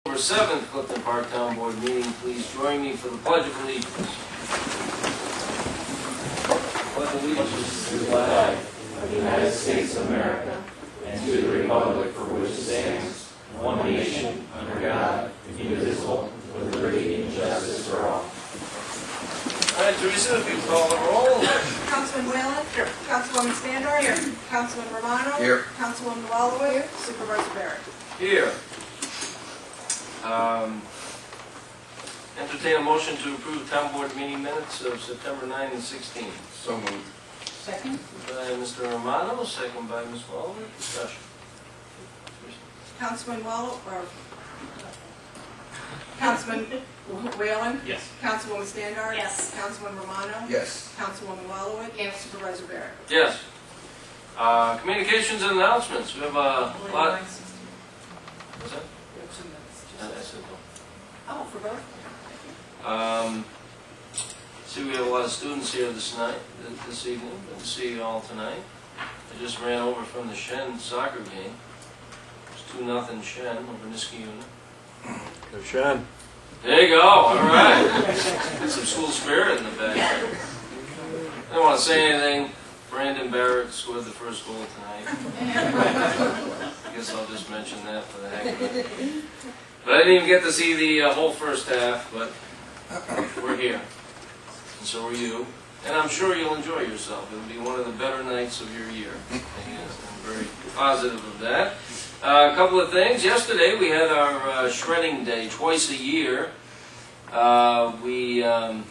October 7th, Clifton Park Town Board meeting. Please join me for the Pledge of Allegiance. Pledge allegiance to the flag of the United States of America and to the republic for which it stands, one nation, under God, indivisible, with liberty and justice for all. All right, Teresa, if you call the roll. Councilman Whalen? Here. Councilwoman Standard? Here. Councilman Romano? Here. Councilwoman Walloway? Here. Supervisor Barrett? Here. Entertain a motion to approve town board meeting minutes of September 9 and 16. So moved. Second. By Mr. Romano, second by Ms. Waller. Discussion. Councilman Councilman Whalen? Yes. Councilwoman Standard? Yes. Councilman Romano? Yes. Councilwoman Walloway? Yes. Supervisor Barrett? Yes. Communications and announcements. We have a lot. What's that? I said no. Oh, for both? See, we have a lot of students here this evening. Good to see you all tonight. I just ran over from the Shen soccer game. It's 2-0 Shen over Niskayuna. Go Shen. There you go. All right. Got some school spirit in the back. I don't want to say anything. Brandon Barrett scored the first goal tonight. I guess I'll just mention that for the heck of it. But I didn't even get to see the whole first half, but we're here. And so are you. And I'm sure you'll enjoy yourself. It'll be one of the better nights of your year. And I'm very positive of that. A couple of things. Yesterday we had our shredding day twice a year. In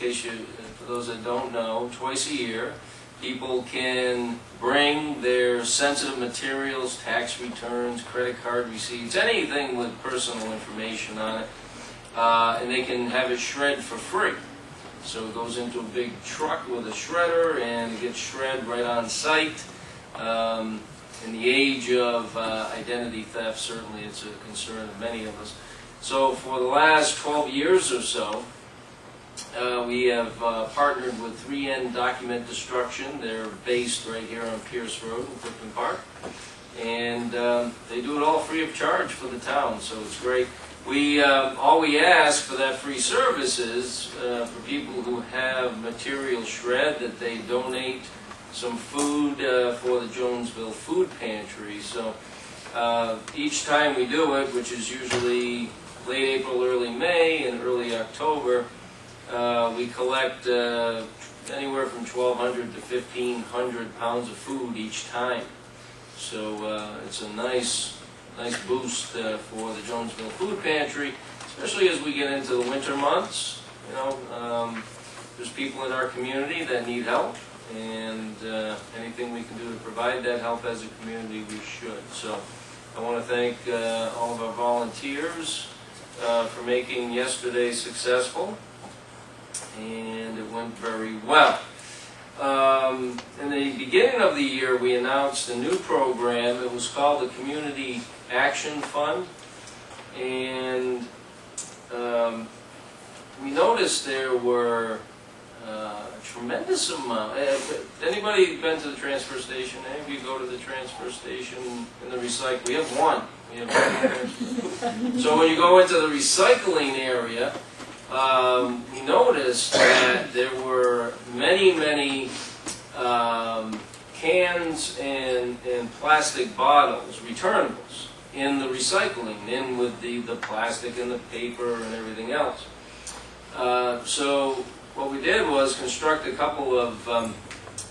case you, for those that don't know, twice a year, people can bring their sensitive materials, tax returns, credit card receipts, anything with personal information on it, and they can have it shred for free. So it goes into a big truck with a shredder and it gets shred right on site. In the age of identity theft, certainly it's a concern of many of us. So for the last 12 years or so, we have partnered with 3N Document Destruction. They're based right here on Pierce Road in Clifton Park. And they do it all free of charge for the town, so it's great. All we ask for that free service is for people who have material shred that they donate some food for the Jonesville Food Pantry. So each time we do it, which is usually late April, early May, and early October, we collect anywhere from 1,200 to 1,500 pounds of food each time. So it's a nice boost for the Jonesville Food Pantry, especially as we get into the winter months. You know, there's people in our community that need help, and anything we can do to provide that help as a community, we should. So I want to thank all of our volunteers for making yesterday successful, and it went very well. In the beginning of the year, we announced a new program. It was called the Community Action Fund, and we noticed there were a tremendous amount. Anybody been to the transfer station? Any of you go to the transfer station in the recycle? We have one. So when you go into the recycling area, we noticed that there were many cans and plastic bottles, returnables, in the recycling, in with the plastic and the paper and everything else. So what we did was construct a couple of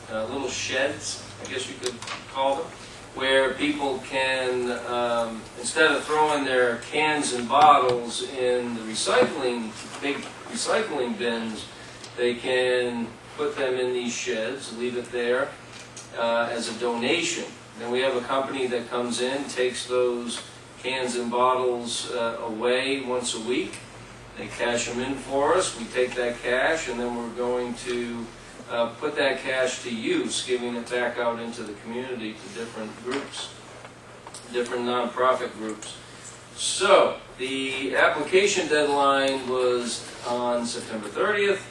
little sheds, I guess you could call them, where people can, instead of throwing their cans and bottles in the big recycling bins, they can put them in these sheds, leave it there as a donation. Then we have a company that comes in, takes those cans and bottles away once a week. They cash them in for us. We take that cash, and then we're going to put that cash to use, giving it back out into the community to different groups, different nonprofit groups. So the application deadline was on September 30th.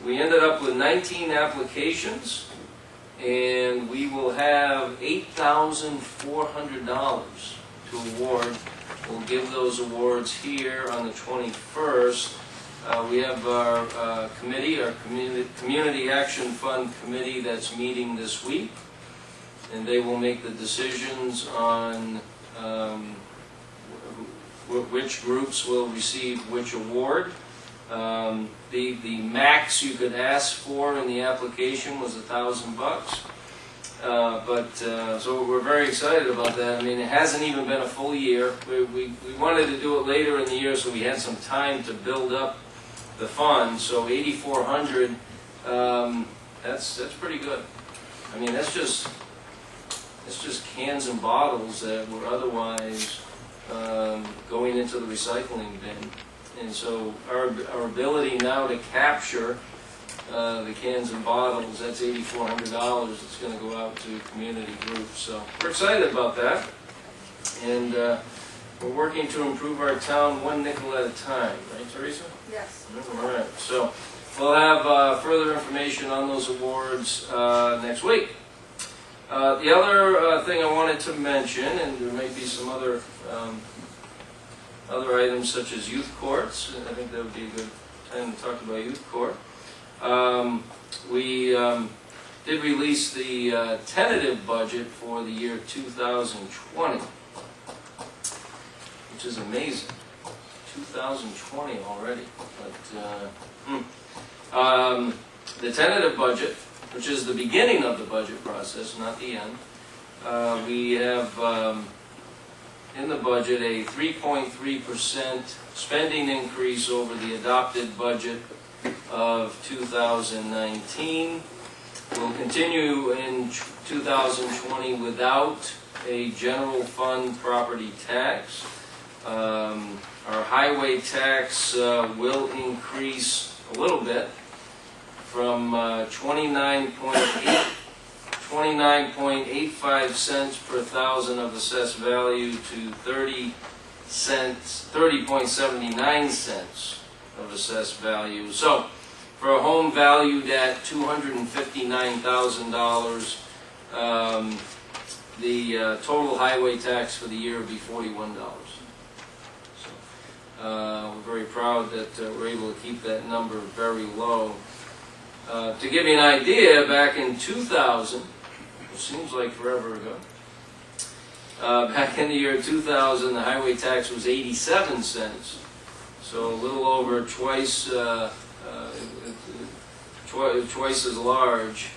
We ended up with 19 applications, and we will have $8,400 to award We'll give those awards here on the 21st. We have our committee, our Community Action Fund Committee that's meeting this week, and they will make the decisions on which groups will receive which award. The max you could ask for in the application was $1,000. So we're very excited about that. I mean, it hasn't even been a full year. We wanted to do it later in the year so we had some time to build up the fund. So 8,400, that's pretty good. I mean, it's just cans and bottles that were otherwise going into the recycling bin. And so our ability now to capture the cans and bottles, that's $8,400 that's going to go out to community groups. So we're excited about that. And we're working to improve our town one nickel at a time. Right, Teresa? Yes. All right. So we'll have further information on those awards next week. The other thing I wanted to mention, and there may be some other items such as youth courts. I think that would be a good time to talk about youth court. We did release the tentative budget for the year 2020, which is amazing. 2020 already. But the tentative budget, which is the beginning of the budget process, not the end, we have in the budget a 3.3% spending increase over the adopted budget of 2019. We'll continue in 2020 without a general fund property tax. Our highway tax will increase a little bit from 29.85 cents per thousand of assessed value to 30.79 cents of assessed value. So, for a home valued at $259,000, the total highway tax for the year would be $41. So, we're very proud that we're able to keep that number very low. To give you an idea, back in 2000, which seems like forever ago, back in the year 2000, the highway tax was 87 cents. So a little over twice as large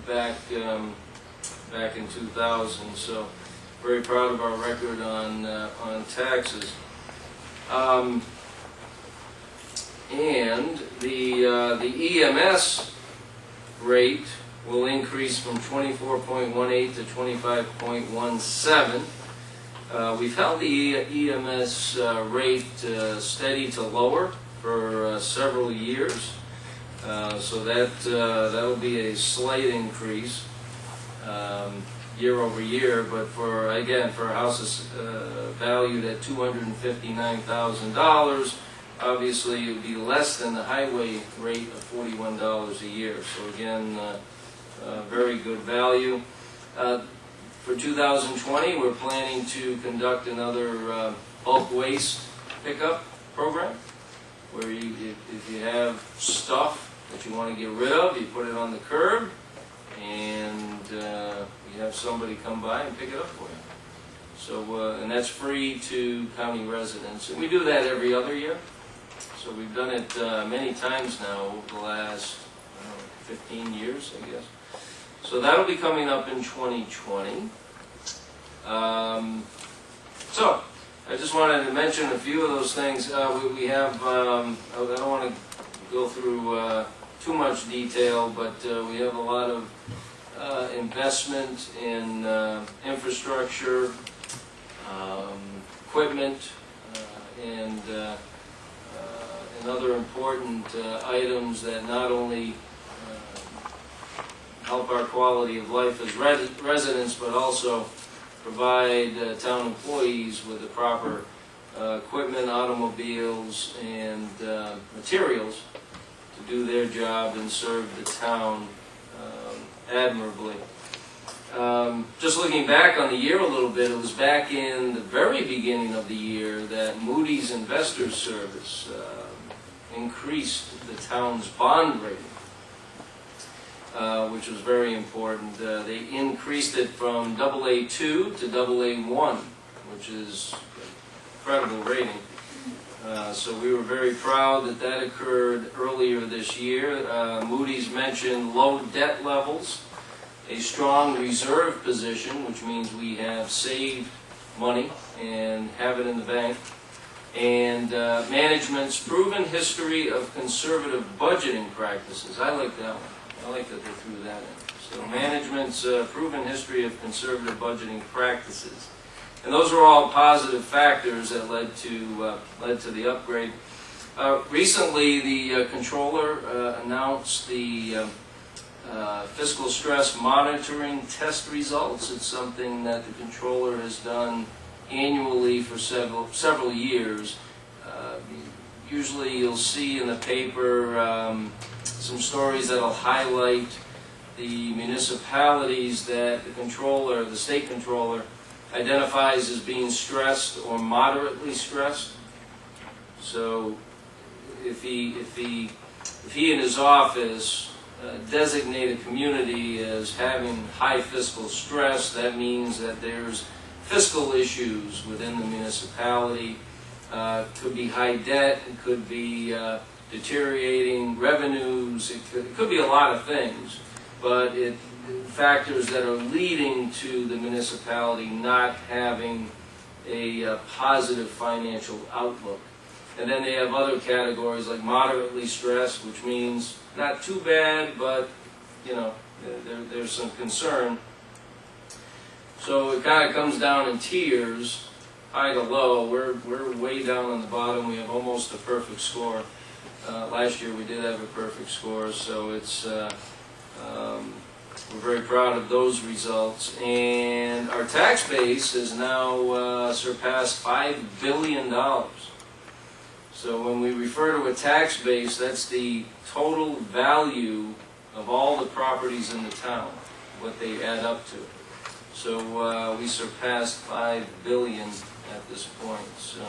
back in 2000. So very proud of our record on taxes. And the EMS rate will increase from 24.18 to 25.17. We've held the EMS rate steady to lower for several years, so that'll be a slight increase year over year. But for a house valued at $259,000, obviously it would be less than the highway rate of $41 a year. So again, very good value. For 2020, we're planning to conduct another bulk waste pickup program, where if you have stuff that you want to get rid of, you put it on the curb, and you have somebody come by and pick it up for you. So, and that's free to county residents. And we do that every other year. So we've done it many times now over the last 15 years, I guess. So that'll be coming up in 2020. So I just wanted to mention a few of those things. We have, I don't want to go through too much detail, but we have a lot of investment in infrastructure, equipment, and other important items that not only help our quality of life as residents, but also provide town employees with the proper equipment, automobiles, and materials to do their job and serve the town admirably. Just looking back on the year a little bit, it was back in the very beginning of the year that Moody's Investors Service increased the town's bond rating, which was very important. They increased it from AA2 to AA1, which is an incredible rating. So we were very proud that that occurred earlier this year. Moody's mentioned low debt levels, a strong reserve position, which means we have saved money and have it in the bank, and management's proven history of conservative budgeting practices. I like that one. I like that they threw that in. So management's proven history of conservative budgeting practices. And those are all positive factors that led to the upgrade. Recently, the controller announced the fiscal stress monitoring test results. It's something that the controller has done annually for several years. Usually, you'll see in the paper some stories that'll highlight the municipalities that the controller, the state controller, identifies as being stressed or moderately stressed. So if he in his office designate a community as having high fiscal stress, that means that there's fiscal issues within the municipality. Could be high debt, it could be deteriorating revenues, it could be a lot of things, but factors that are leading to the municipality not having a positive financial outlook. And then they have other categories like moderately stressed, which means not too bad, but you know, there's some concern. So it kind of comes down in tiers, high to low. We're way down on the bottom. We have almost a perfect score. Last year we did have a perfect score, so it's we're very proud of those results. And our tax base has now surpassed $5 billion. So when we refer to a tax base, that's the total value of all the properties in the town, what they add up to. So we surpassed $5 billion at this point. So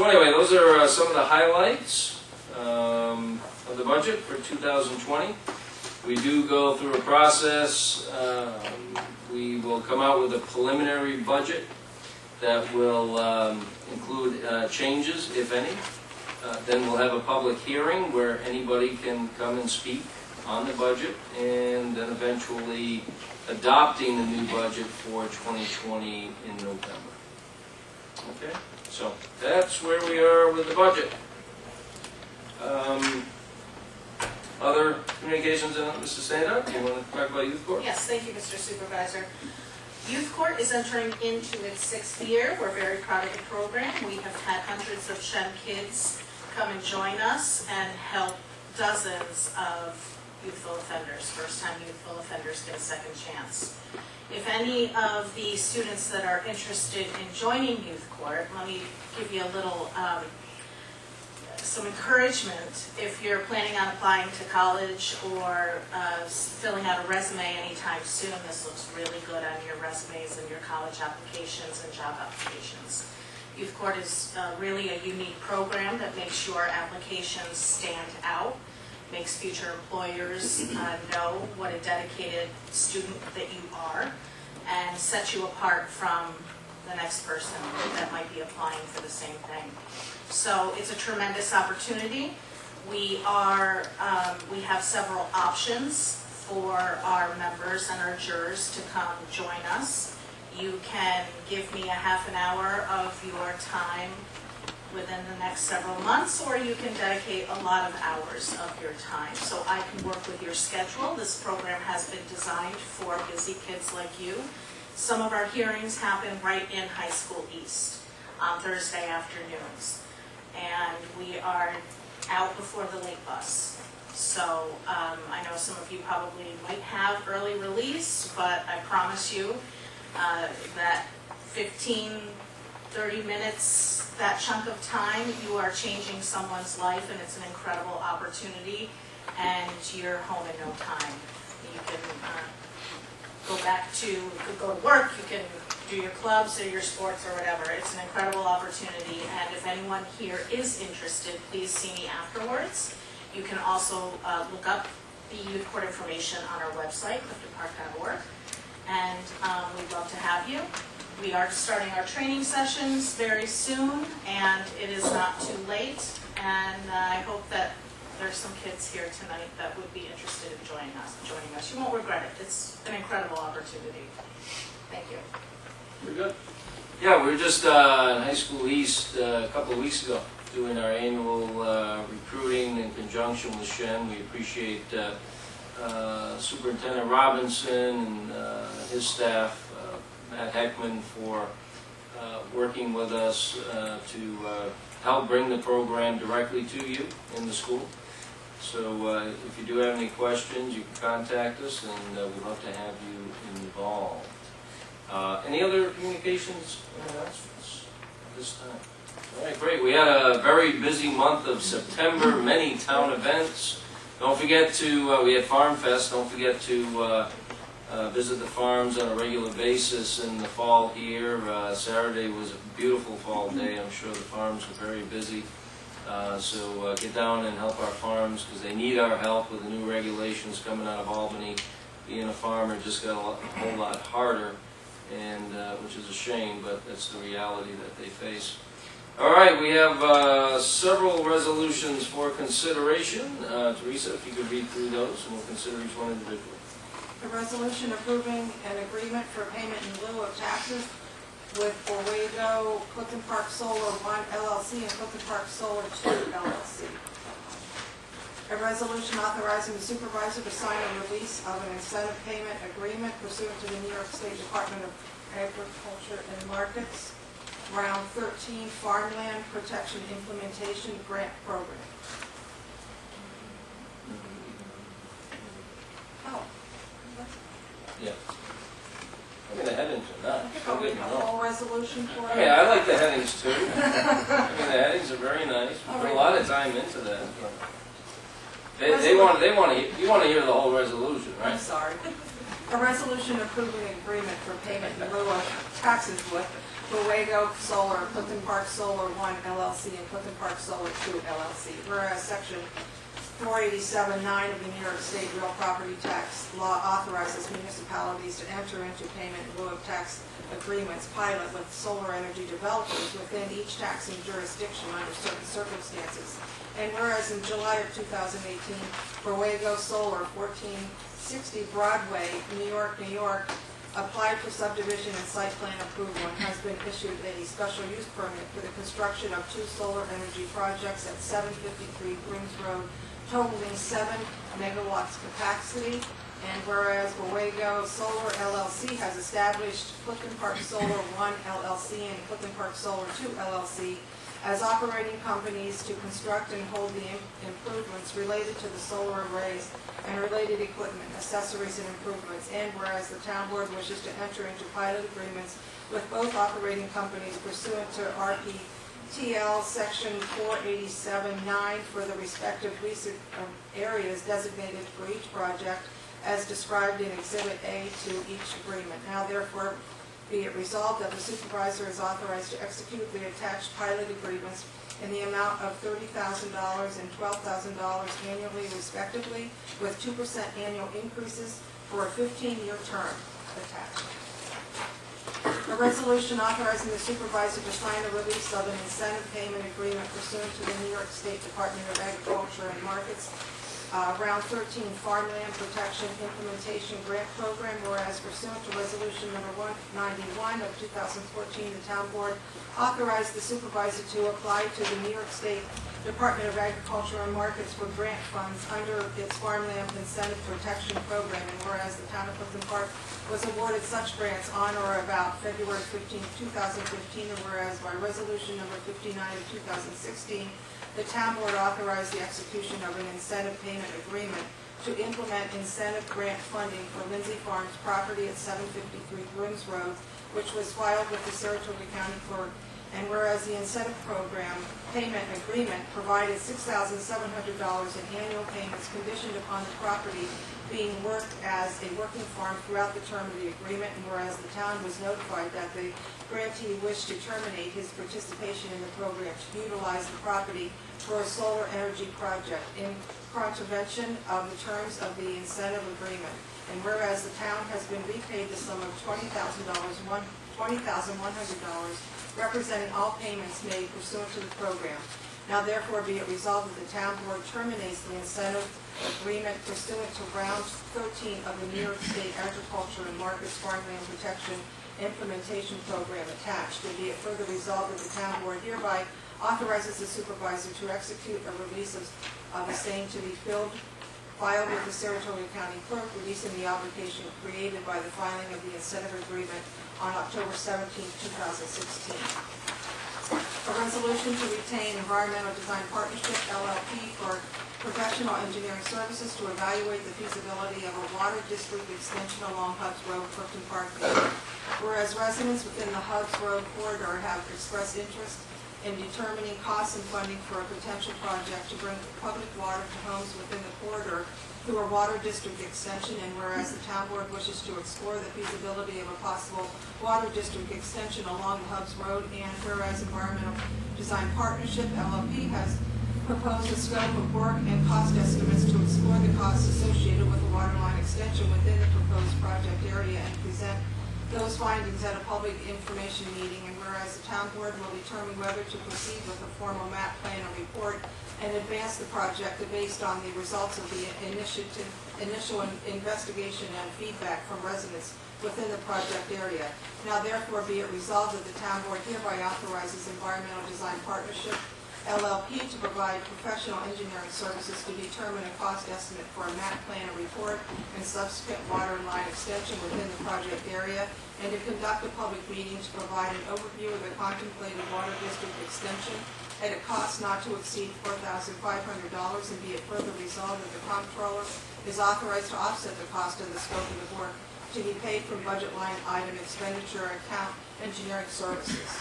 anyway, those are some of the highlights of the budget for 2020. We do go through a process. We will come out with a preliminary budget that will include changes, if any. Then we'll have a public hearing where anybody can come and speak on the budget, and then eventually adopting the new budget for 2020 in November. Okay, so that's where we are with the budget. Other communications, Mrs. Standa, do you want to talk about Youth Court? Yes, thank you, Mr. Supervisor. Youth Court is entering into its 6th year. We're very proud of the program. We have had hundreds of Shem kids come and join us and help dozens of youthful offenders, first-time youthful offenders get a second chance. If any of the students that are interested in joining Youth Court, let me give you a little some encouragement. If you're planning on applying to college or filling out a resume anytime soon, this looks really good on your resumes and your college applications and job applications. Youth Court is really a unique program that makes your applications stand out, makes future employers know what a dedicated student that you are, and sets you apart from the next person that might be applying for the same thing. So it's a tremendous opportunity. We have several options for our members and our jurors to come join us. You can give me a half an hour of your time within the next several months, or you can dedicate a lot of hours of your time. So I can work with your schedule. This program has been designed for busy kids like you. Some of our hearings happen right in High School East on Thursday afternoons. And we are out before the late bus. So I know some of you probably might have early release, but I promise you that 15, 30 minutes, that chunk of time, you are changing someone's life, and it's an incredible opportunity, and you're home in no time. You can go back to, you could go to work, you can do your clubs or your sports or whatever. It's an incredible opportunity, and if anyone here is interested, please see me afterwards. You can also look up the youth court information on our website, cliftonpark.org, and we'd love to have you. We are starting our training sessions very soon, and it is not too late, and I hope that there's some kids here tonight that would be interested in joining us. You won't regret it. It's an incredible opportunity. Thank you. We're good. Yeah, we were just in High School East a couple of weeks ago doing our annual recruiting in conjunction with Shen. We appreciate Superintendent Robinson and his staff, Matt Heckman, for working with us to help bring the program directly to you in the school. So if you do have any questions, you can contact us, and we'd love to have you involved. Any other communications or announcements at this time? All right, great. We had a very busy month of September, many town events. Don't forget to, we had Farm Fest, don't forget to visit the farms on a regular basis in the fall here. Saturday was a beautiful fall day. I'm sure the farms were very busy. So get down and help our farms, because they need our help with the new regulations coming out of Albany. Being a farmer just got a whole lot harder, and which is a shame, but that's the reality that they face. All right, we have several resolutions for consideration. Teresa, if you could read through those, and we'll consider each one individually. A resolution approving an agreement for payment in lieu of taxes with Orwego, Clifton Park Solar 1 LLC and Clifton Park Solar 2 LLC. A resolution authorizing the supervisor to sign a release of an incentive payment agreement pursuant to the New York State Department of Agriculture and Markets, Round 13 Farmland Protection Implementation Grant Program. Oh. Yeah. I mean, the headings are not. Don't get me A wrong. whole resolution for I mean, I like the headings too. I mean, the headings are very nice. We put a lot of time into that. You want to hear the whole resolution, I'm right? sorry. A resolution approving an agreement for payment in lieu of taxes with Orwego Solar, Clifton Park Solar 1 LLC and Clifton Park Solar 2 LLC. Whereas Section 487(9) of the New York State Real Property Tax Law authorizes municipalities to enter into payment in lieu of tax agreements pilot with solar energy developers within each taxing jurisdiction under certain circumstances. And whereas in July of 2018, Orwego Solar, 1460 Broadway, New York, applied for subdivision and site plan approval and has been issued a special use permit for the construction of 2 solar energy projects at 753 Grooms Road, totaling 7 megawatts capacity. And whereas Orwego Solar LLC has established Clifton Park Solar 1 LLC and Clifton Park Solar 2 LLC as operating companies to construct and hold the improvements related to the solar arrays and related equipment, accessories, and improvements. And whereas the town board wishes to enter into pilot agreements with both operating companies pursuant to RPTL Section 487(9) for the respective lease areas designated for each project as described in Exhibit A to each agreement. Now therefore be it resolved that the supervisor is authorized to execute the attached pilot agreements in the amount of $30,000 and $12,000 annually respectively, with 2% annual increases for a 15-year term attached. A resolution authorizing the supervisor to sign a release of an incentive payment agreement pursuant to the New York State Department of Agriculture and Markets Round 13 Farmland Protection Implementation Grant Program, whereas pursuant to Resolution Number 191 of 2014, the Town Board authorized the supervisor to apply to the New York State Department of Agriculture and Markets for grant funds under its Farmland Incentive Protection Program, and whereas the Town of Clifton Park was awarded such grants on or about February 15, 2015, and whereas by Resolution Number 59 of 2016, the Town Board authorized the execution of an incentive payment agreement to implement incentive grant funding for Lindsay Farms property at 753 Grooms Road, which was filed with the Saratoga County Clerk And whereas the incentive program payment agreement provided $6,700 in annual payments conditioned upon the property being worked as a working farm throughout the term of the agreement, and whereas the town was notified that the grantee wished to terminate his participation in the program to utilize the property for a solar energy project in contravention of the terms of the incentive agreement. And whereas the town has been repaid the sum of $20,100, representing all payments made pursuant to the program. Now therefore be it resolved that the town board terminates the incentive agreement pursuant to round 13 of the New York State Agriculture and Markets Farmland Protection Implementation Program attached. And be it further resolved that the town board hereby authorizes the supervisor to execute a release of the same to be filed with the Saratoga County Clerk, releasing the obligation created by the filing of the incentive agreement on October 17, 2016. A resolution to retain Environmental Design Partnership, LLP, for professional engineering services to evaluate the feasibility of a water district extension along Hubbs Road, Clifton Park. Whereas residents within the Hubbs Road corridor have expressed interest in determining costs and funding for a potential project to bring public water to homes within the corridor through a water district extension, and whereas the town board wishes to explore the feasibility of a possible water district extension along the Hubbs Road, and whereas Environmental Design Partnership, LLP, has proposed a scope of work and cost estimates to explore the costs associated with the water line extension within the proposed project area and present those findings at a public information meeting, and whereas the town board will determine whether to proceed with a formal map plan or report and advance the project based on the results of the initial investigation and feedback from residents within the project area. Now therefore be it resolved that the town board hereby authorizes Environmental Design Partnership, LLP, to provide professional engineering services to determine a cost estimate for a map plan and report and subsequent water line extension within the project area, and to conduct a public meeting to provide an overview of the contemplated water district extension at a cost not to exceed $4,500, and be it further resolved that the comptroller is authorized to offset the cost of the scope of the work to be paid from budget line item expenditure account engineering services.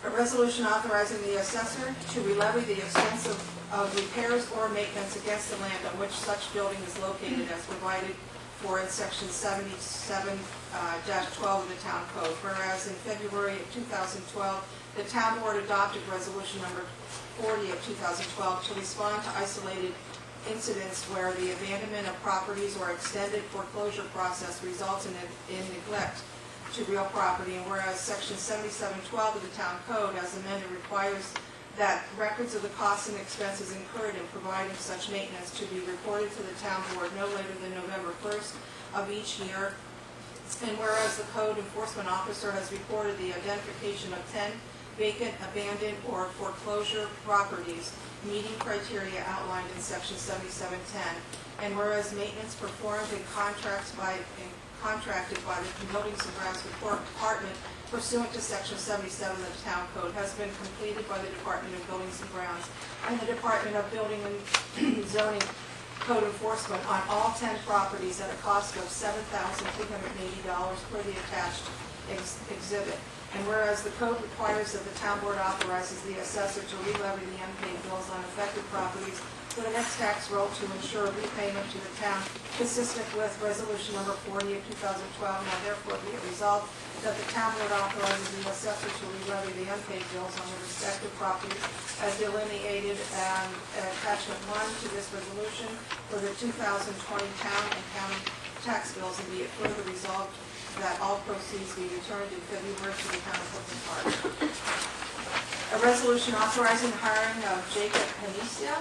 A resolution authorizing the assessor to relevy the expense of repairs or maintenance against the land on which such building is located as provided for in section 77-12 of the town code. Whereas in February of 2012, the town board adopted resolution number 40 of 2012 to respond to isolated incidents where the abandonment of properties or extended foreclosure process results in neglect to real property, and whereas section 77-12 of the town code as amended requires that records of the costs and expenses incurred in providing such maintenance to be reported to the town board no later than November 1st of each year, and whereas the code enforcement officer has reported the identification of 10 vacant, abandoned, or foreclosure properties meeting criteria outlined in section 7710, and whereas maintenance performed and contracted by the Buildings and Grounds Department pursuant to section 77 of the town code has been completed by the Department of Buildings and Grounds and the Department of Building and Zoning Code Enforcement on all 10 properties at a cost of $7,380 per the attached exhibit. And whereas the code requires that the town board authorizes the assessor to re-levy the unpaid bills on affected properties for the next tax roll to ensure repayment to the town consistent with resolution number 40 of 2012. Now therefore be it resolved that the town board authorizes the assessor to re-levy the unpaid bills on the respective properties as delineated and attachment 1 to this resolution for the 2020 town and county tax bills, and be it further resolved that all proceeds be returned in February to the town of Clifton Park. A resolution authorizing the hiring of Jacob Panicia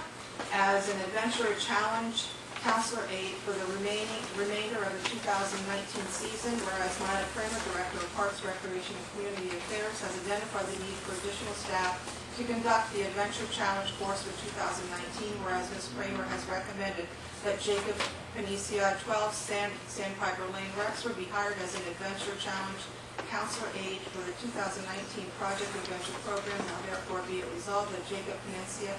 as an Adventure Challenge counselor aide for the remainder of the 2019 season, whereas Maya Kramer, Director of Parks, Recreation, and Community Affairs, has identified the need for additional staff to conduct the Adventure Challenge course for 2019, whereas Ms. Kramer has recommended that Jacob Panicia, 12 Sandpiper Lane, Rexford, be hired as an Adventure Challenge counselor aide for the 2019 Project Adventure Program. Now therefore be it resolved that Jacob Panicia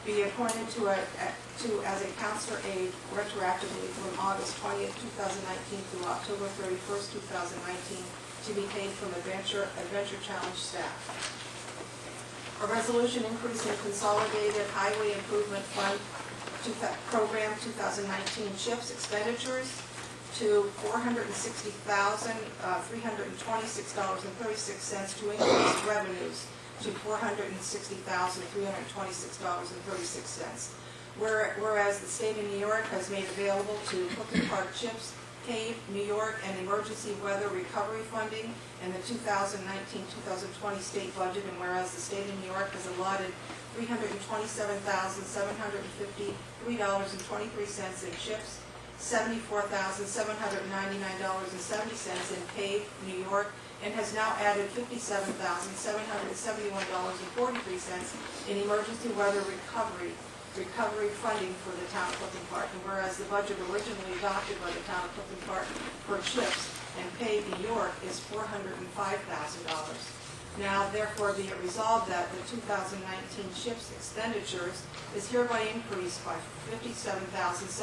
be appointed as a counselor aide retroactively from August 20th, 2019 through October 31st, 2019, to be paid from Adventure Challenge staff. A resolution increasing consolidated highway improvement fund program 2019 CHIPS expenditures to $460,326.36 to increase revenues to $460,326.36. Whereas the state of New York has made available to Clifton Park CHIPS, CAVE, New York, and emergency weather recovery funding in the 2019-2020 state budget, and whereas the state of New York has allotted $327,753.23 in CHIPS, $74,799.70 in CAVE, New York, and has now added $57,771.43 in emergency weather recovery funding for the town of Clifton Park. And whereas the budget originally adopted by the town of Clifton Park for CHIPS and CAVE, New York, is $405,000. Now, therefore, be it resolved that the 2019 CHIPS expenditures is hereby increased by $57,722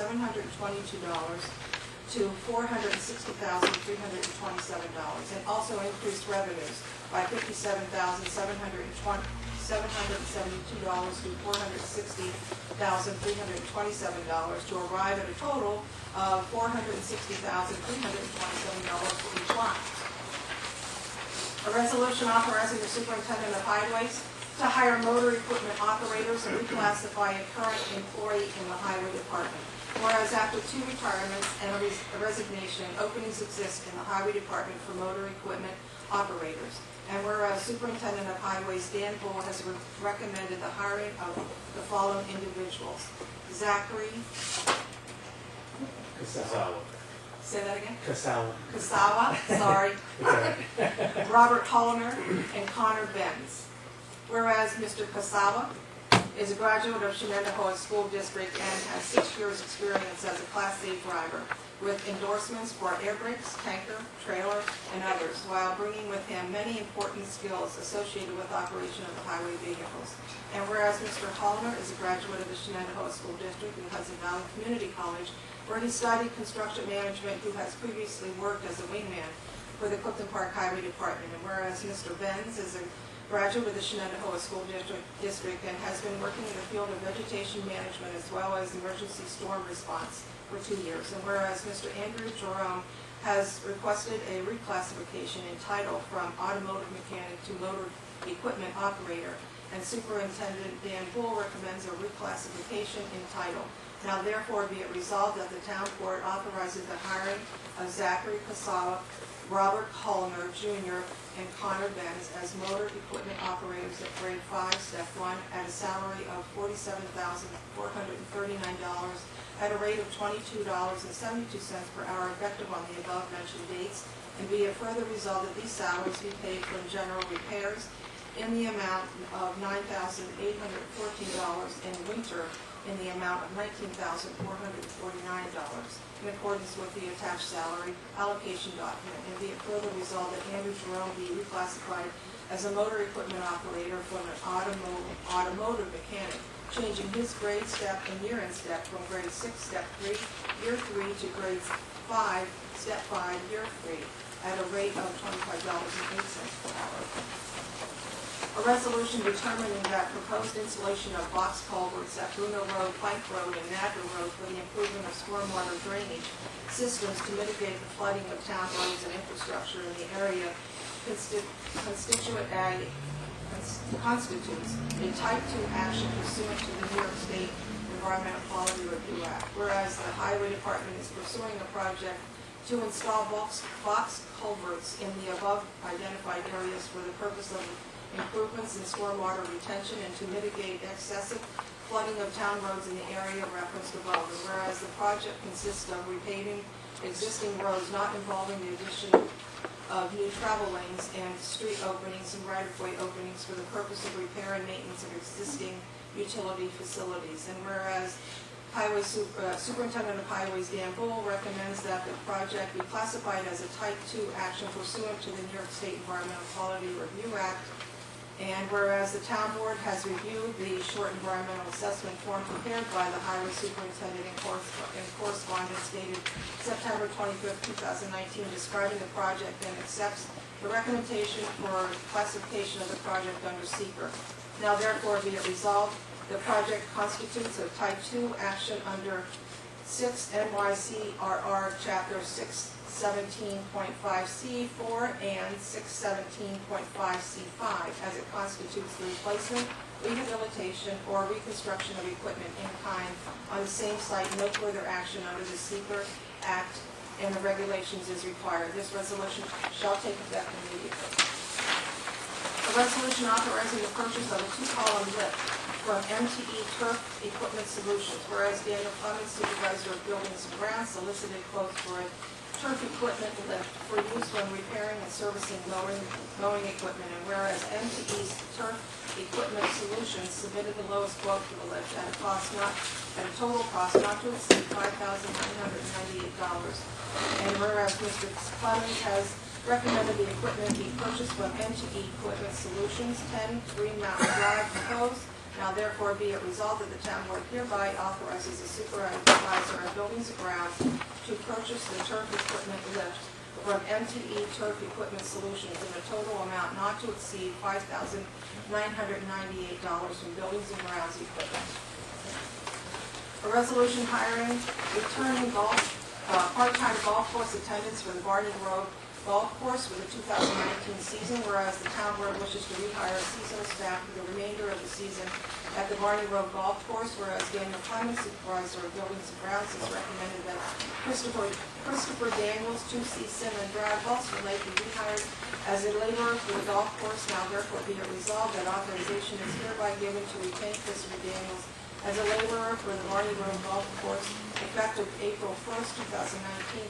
to $460,327, and also increased revenues by $57,772 to $460,327 to arrive at a total of $460,327 for each line. A resolution authorizing the superintendent of highways to hire motor equipment operators and reclassify a current employee in the highway department. Whereas after 2 retirements and a resignation, openings exist in the highway department for motor equipment operators. And whereas Superintendent of Highways Dan Bull has recommended the hiring of the following individuals: Zachary Kasawa. Say that again? Kasawa. Sorry. Robert Holliner and Connor Benz. Whereas Mr. Kasawa is a graduate of Shenandoah School District and has 6 years' experience as a Class A driver, with endorsements for air brakes, tanker, trailer, and others, while bringing with him many important skills associated with operation of the highway vehicles. And whereas Mr. Holliner is a graduate of the Shenandoah School District and Hudson Valley Community College, where he studied construction management, who has previously worked as a wingman for the Clifton Park Highway Department. And whereas Mr. Benz is a graduate of the Shenandoah School District and has been working in the field of vegetation management as well as emergency storm response for 2 years. And whereas Mr. Andrew Jerome has requested a reclassification in title from automotive mechanic to motor equipment operator, and Superintendent Dan Bull recommends a reclassification in title. Now therefore be it resolved that the town court authorizes the hiring of Zachary Kasawa, Robert Holliner Jr., and Connor Benz as motor equipment operators at grade 5, step 1, at a salary of $47,439 at a rate of $22.72 per hour effective on the above mentioned dates, and be it further resolved that these salaries be paid from general repairs in the amount of $9,814, and winter in the amount of $19,449 in accordance with the attached salary allocation document, and be it further resolved that Andrew Jerome be reclassified as a motor equipment operator from an automotive mechanic, changing his grade, step, and year-end step from grade 6, step 3, year 3 to grade 5, step 5, year 3 at a rate of $25.08 per hour. A resolution determining that proposed installation of box culverts at Bruno Road, Plank Road, and Nadler Road for the improvement of stormwater drainage systems to mitigate the flooding of town roads and infrastructure in the area constitutes a Type 2 action pursuant to the New York State Environmental Quality Review Act. Whereas the Highway Department is pursuing a project to install box culverts in the above identified areas for the purpose of improvements in stormwater retention and to mitigate excessive flooding of town roads in the area referenced above. And whereas the project consists of repaving existing roads not involving the addition of new travel lanes and street openings and right-of-way openings for the purpose of repair and maintenance of existing utility facilities. And whereas Superintendent of Highways Dan Bull recommends that the project be classified as a Type 2 action pursuant to the New York State Environmental Quality Review Act. And whereas the town board has reviewed the short environmental assessment form prepared by the highway superintendent in correspondence dated September 25th, 2019, describing the project, and accepts the recommendation for classification of the project under seeker. Now therefore be it resolved, the project constitutes a type 2 action under 6 NYCRR Chapter 617.5C4 and 617.5C5 as it constitutes the replacement, rehabilitation, or reconstruction of equipment in kind on the same site. No further action under the Seeker Act and the regulations is required. This resolution shall take effect immediately. A resolution authorizing the purchase of a 2-column lift from MTE Turf Equipment Solutions, whereas Daniel Clemens, Supervisor of Buildings and Grounds, solicited quotes for a turf equipment lift for use when repairing and servicing mowing equipment, and whereas MTE's Turf Equipment Solutions submitted the lowest quote for the lift at a total cost not to exceed $5,998. And whereas Mr. Clemens has recommended the equipment be purchased from MTE Equipment Solutions, 10 Green Mountain Drive, proposed. Now therefore be it resolved that the town board hereby authorizes the supervisor of buildings and grounds to purchase the turf equipment lift from MTE Turf Equipment Solutions in a total amount not to exceed $5,998 from buildings and grounds equipment. A resolution hiring returning part-time golf course attendants for the Barney Road Golf Course for the 2019 season, whereas the town board wishes to rehire seasonal staff for the remainder of the season at the Barney Road Golf Course, whereas Daniel Clemens, Supervisor of Buildings and Grounds, has recommended that Christopher Daniels, 2C Sim and Brad Hulsman be rehired as a laborer for the golf course. Now therefore be it resolved that authorization is hereby given to retain Christopher Daniels as a laborer for the Barney Road Golf Course effective April 1st, 2019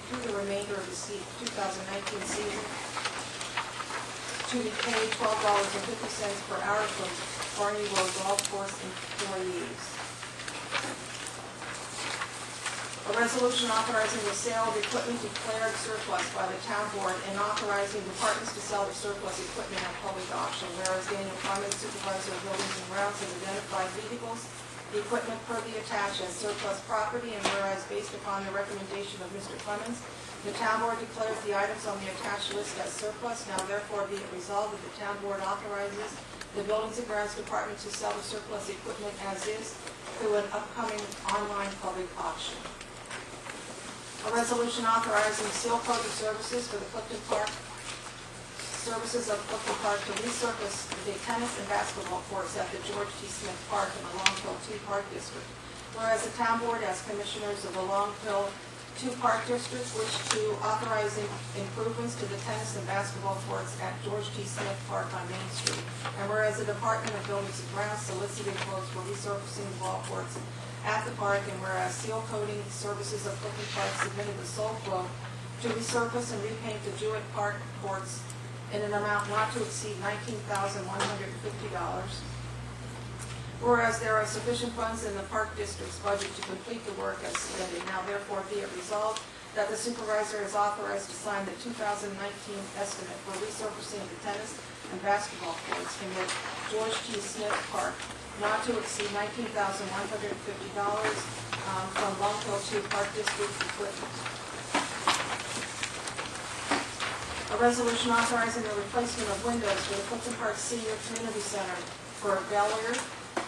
through the remainder of the 2019 season to be paid $12.50 per hour for Barney Road Golf Course employees. A resolution authorizing the sale of equipment declared surplus by the town board and authorizing departments to sell the surplus equipment at public auction, whereas Daniel Clemens, Supervisor of Buildings and Grounds, has identified vehicles, the equipment per the attached as surplus property, and whereas based upon the recommendation of Mr. Clemens, the town board declares the items on the attached list as surplus. Now therefore be it resolved that the town board authorizes the Buildings and Grounds Department to sell the surplus equipment as is through an upcoming online public auction. A resolution authorizing seal coating services for the Clifton Park services of Clifton Park to resurface the tennis and basketball courts at the George T. Smith Park in the Longville 2 Park District. Whereas the town board, as commissioners of the Longville 2 Park District, wish to authorize improvements to the tennis and basketball courts at George T. Smith Park on Main Street. And whereas the Department of Buildings and Grounds solicited quotes for resurfacing the ball courts at the park, and whereas seal coating services of Clifton Park submitted the sole quote to resurface and repaint the Jewett Park courts in an amount not to exceed $19,150. Whereas there are sufficient funds in the Park District's budget to complete the work as submitted. Now therefore be it resolved that the supervisor is authorized to sign the 2019 estimate for resurfacing the tennis and basketball courts in the George T. Smith Park not to exceed $19,150 from Longville 2 Park District equipment. A resolution authorizing the replacement of windows for the Clifton Park Senior Community Center for Bellward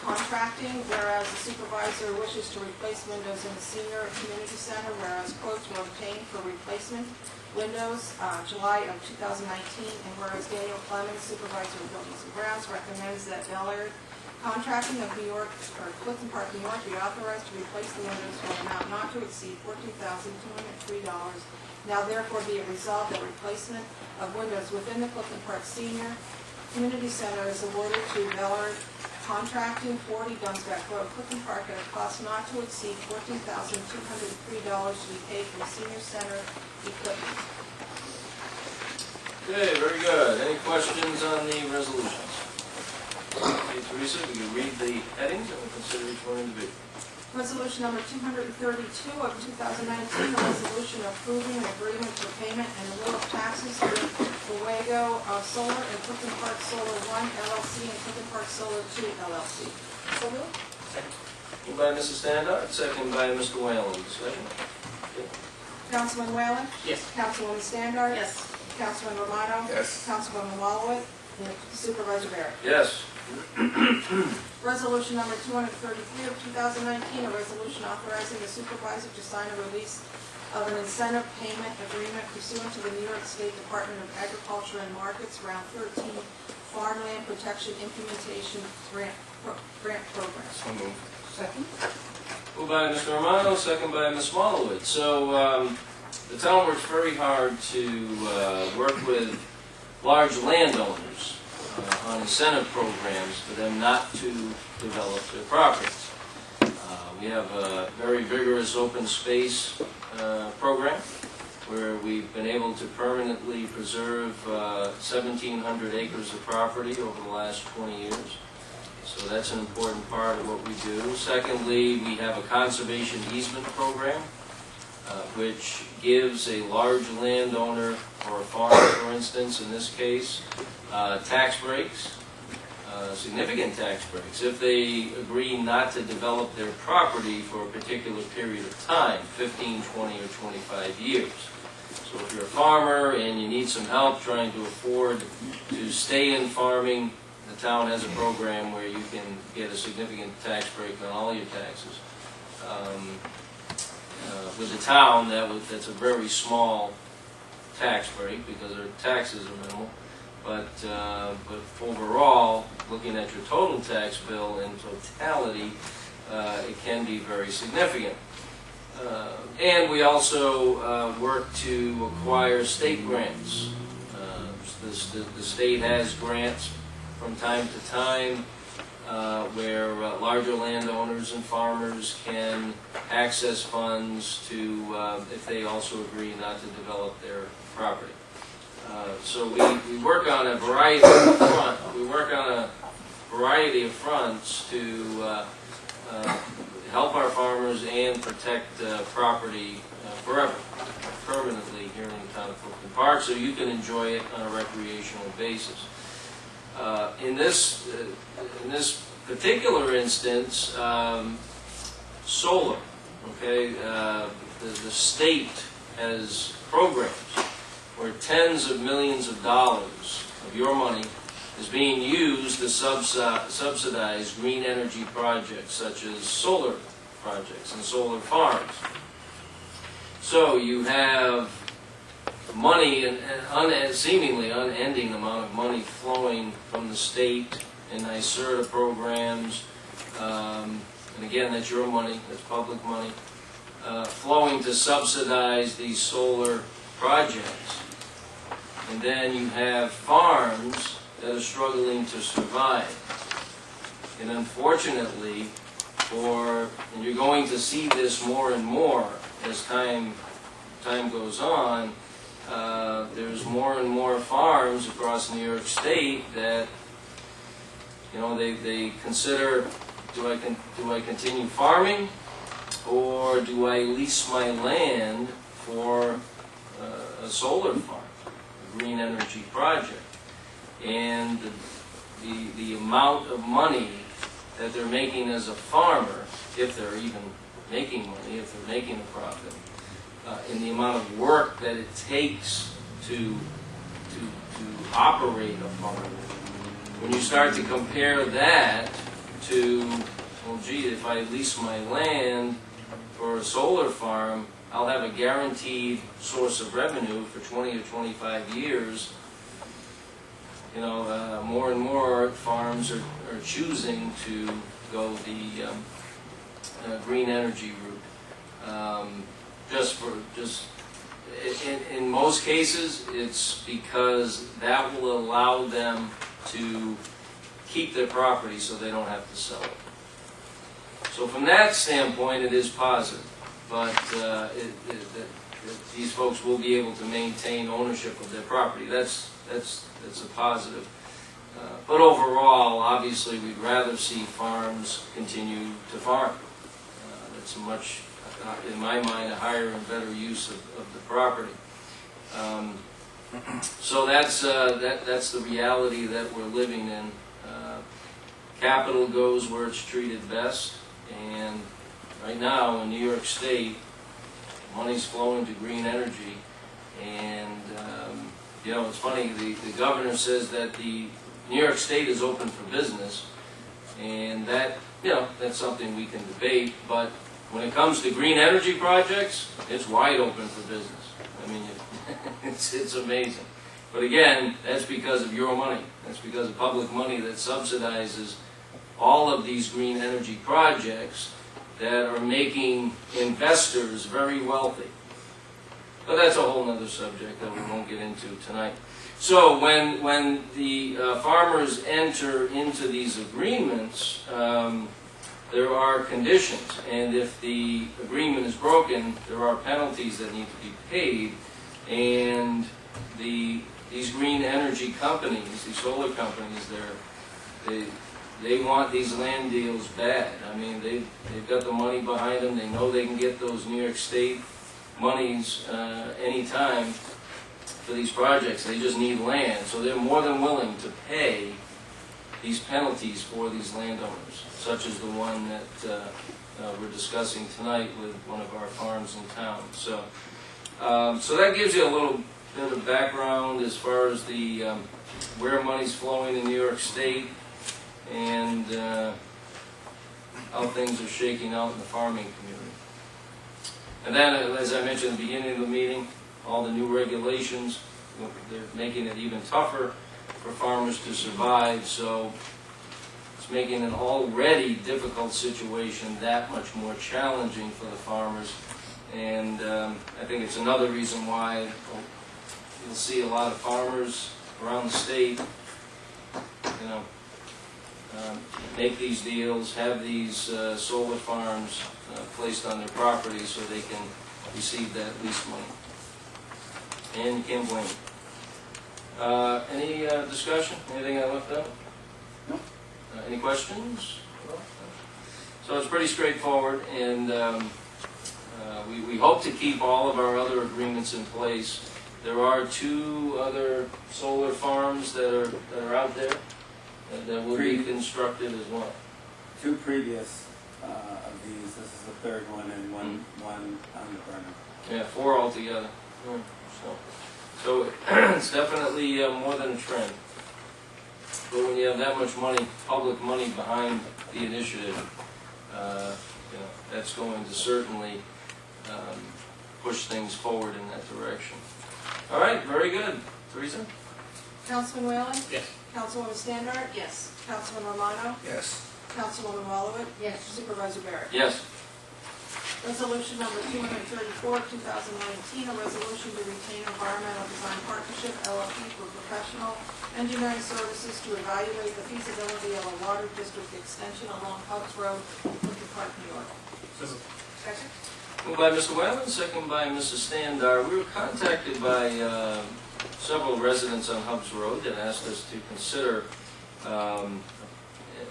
Contracting, whereas the supervisor wishes to replace windows in the Senior Community Center, whereas quotes were obtained for replacement windows July of 2019, and whereas Daniel Clemens, Supervisor of Buildings and Grounds, recommends that Bellward Contracting of New York, or Clifton Park, New York, be authorized to replace the windows for an amount not to exceed $14,203. Now therefore be it resolved that replacement of windows within the Clifton Park Senior Community Center is awarded to Bellward Contracting, 40 Dunsback Road, Clifton Park, at a cost not to exceed $14,203 to be paid from Senior Center equipment. Okay, very good. Any questions on the resolutions? Okay, Teresa, we can read the headings and we'll consider each one individually. Resolution number 232 of 2019, a resolution approving an agreement for payment in lieu of taxes with Fuego Solar and Clifton Park Solar 1 LLC and Clifton Park Solar 2 LLC. So moved. Moved by Mrs. Standard, second by Mr. Whalen. Discussion? Okay. Councilman Whalen? Yes. Councilwoman Standard? Yes. Councilman Romano? Yes. Councilwoman Wallowit? Supervisor Barrett? Yes. Resolution number 233 of 2019, a resolution authorizing the supervisor to sign a release of an incentive payment agreement pursuant to the New York State Department of Agriculture and Markets Round 13 Farmland Protection Implementation Grant Program. So moved. Second. Moved by Mr. Romano, second by Ms. Smallwood. So the town works very hard to work with large landowners on incentive programs for them not to develop their properties. We have a very vigorous open space program where we've been able to permanently preserve 1,700 acres of property over the last 20 years. So that's an important part of what we do. Secondly, we have a conservation easement program, which gives a large landowner or a farm, for instance, in this case, tax breaks, significant tax breaks, if they agree not to develop their property for a particular period of time, 15, 20, or 25 years. So if you're a farmer and you need some help trying to afford to stay in farming, the town has a program where you can get a significant tax break on all your taxes. With the town, that's a very small tax break because their taxes are minimal. But overall, looking at your total tax bill in totality, it can be very significant. And we also work to acquire state grants. The state has grants from time to time where larger landowners and farmers can access funds to, if they also agree not to develop their property. So we work on a variety of fronts to help our farmers and protect property forever, permanently here in the town of Clifton Park, so you can enjoy it on a recreational basis. In this particular instance, solar. Okay, the state has programs where tens of millions of dollars of your money is being used to subsidize green energy projects such as solar projects and solar farms. So you have money, and seemingly unending amount of money flowing from the state in NYSERDA programs, and again, that's your money, that's public money, flowing to subsidize these solar projects. And then you have farms that are struggling to survive. And unfortunately, and you're going to see this more and more as time goes on, there's more and more farms across New York State that, you know, they consider, do I continue farming, or do I lease my land for a solar farm, a green energy project? And the amount of money that they're making as a farmer, if they're even making money, if they're making a profit, and the amount of work that it takes to operate a farm. When you start to compare that to, well, gee, if I lease my land for a solar farm, I'll have a guaranteed source of revenue for 20 or 25 years. You know, more and more farms are choosing to go the green energy route. In most cases, it's because that will allow them to keep their property so they don't have to sell it. So from that standpoint, it is positive, but these folks will be able to maintain ownership of their property. That's a positive. But overall, obviously, we'd rather see farms continue to farm. That's a much, in my mind, a higher and better use of the property. So that's the reality that we're living in. Capital goes where it's treated best, and right now in New York State, money's flowing to green energy, and You know, it's funny, the governor says that the New York State is open for business, and that, you know, that's something we can debate, but when it comes to green energy projects, it's wide open for business. I mean, it's amazing. But again, that's because of your money. That's because of public money that subsidizes all of these green energy projects that are making investors very wealthy. But that's a whole other subject that we won't get into tonight. So when the farmers enter into these agreements, there are conditions, and if the agreement is broken, there are penalties that need to be paid, and these green energy companies, these solar companies, they want these land deals bad. I mean, they've got the money behind them. They know they can get those New York State monies anytime for these projects. They just need land, so they're more than willing to pay these penalties for these landowners, such as the one that we're discussing tonight with one of our farms in town. So, so that gives you a little bit of background as far as the where money's flowing in New York State and how things are shaking out in the farming community. And then, as I mentioned at the beginning of the meeting, all the new regulations, they're making it even tougher for farmers to survive, so it's making an already difficult situation that much more challenging for the farmers. And I think it's another reason why you'll see a lot of farmers around the state, you know, make these deals, have these solar farms placed on their property so they can receive that lease money. And you can't blame them. Any discussion? Anything I left out? No. Any questions? So it's pretty straightforward, and we hope to keep all of our other agreements in place. There are 2 other solar farms that are out there that will be constructed as well. 2 previous of these. This is the 3rd one, and one on the burner. Yeah, 4 altogether. So it's definitely more than a trend. But when you have that much money, public money behind the initiative, you know, that's going to certainly push things forward in that direction. All right, very good. Teresa? Councilman Whalen? Yes. Councilwoman Standard? Yes. Councilman Romano? Yes. Councilwoman Walowit? Yes. Supervisor Barrett? Yes. Resolution number 234, 2019, a resolution to retain Environmental Design Partnership, LLP, for professional engineering services to evaluate the feasibility of a water district extension along Hubs Road, Lincoln Park, New York. Second. Moved by Mr. Whalen, second by Mrs. Standar. We were contacted by several residents on Hubs Road that asked us to consider an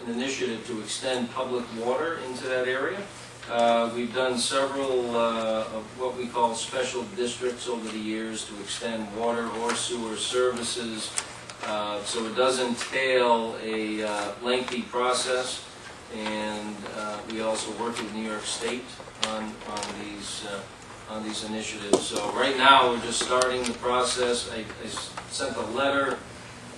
initiative to extend public water into that area. We've done several of what we call special districts over the years to extend water or sewer services. So it does entail a lengthy process, and we also work with New York State on these initiatives. So right now we're just starting the process. I sent a letter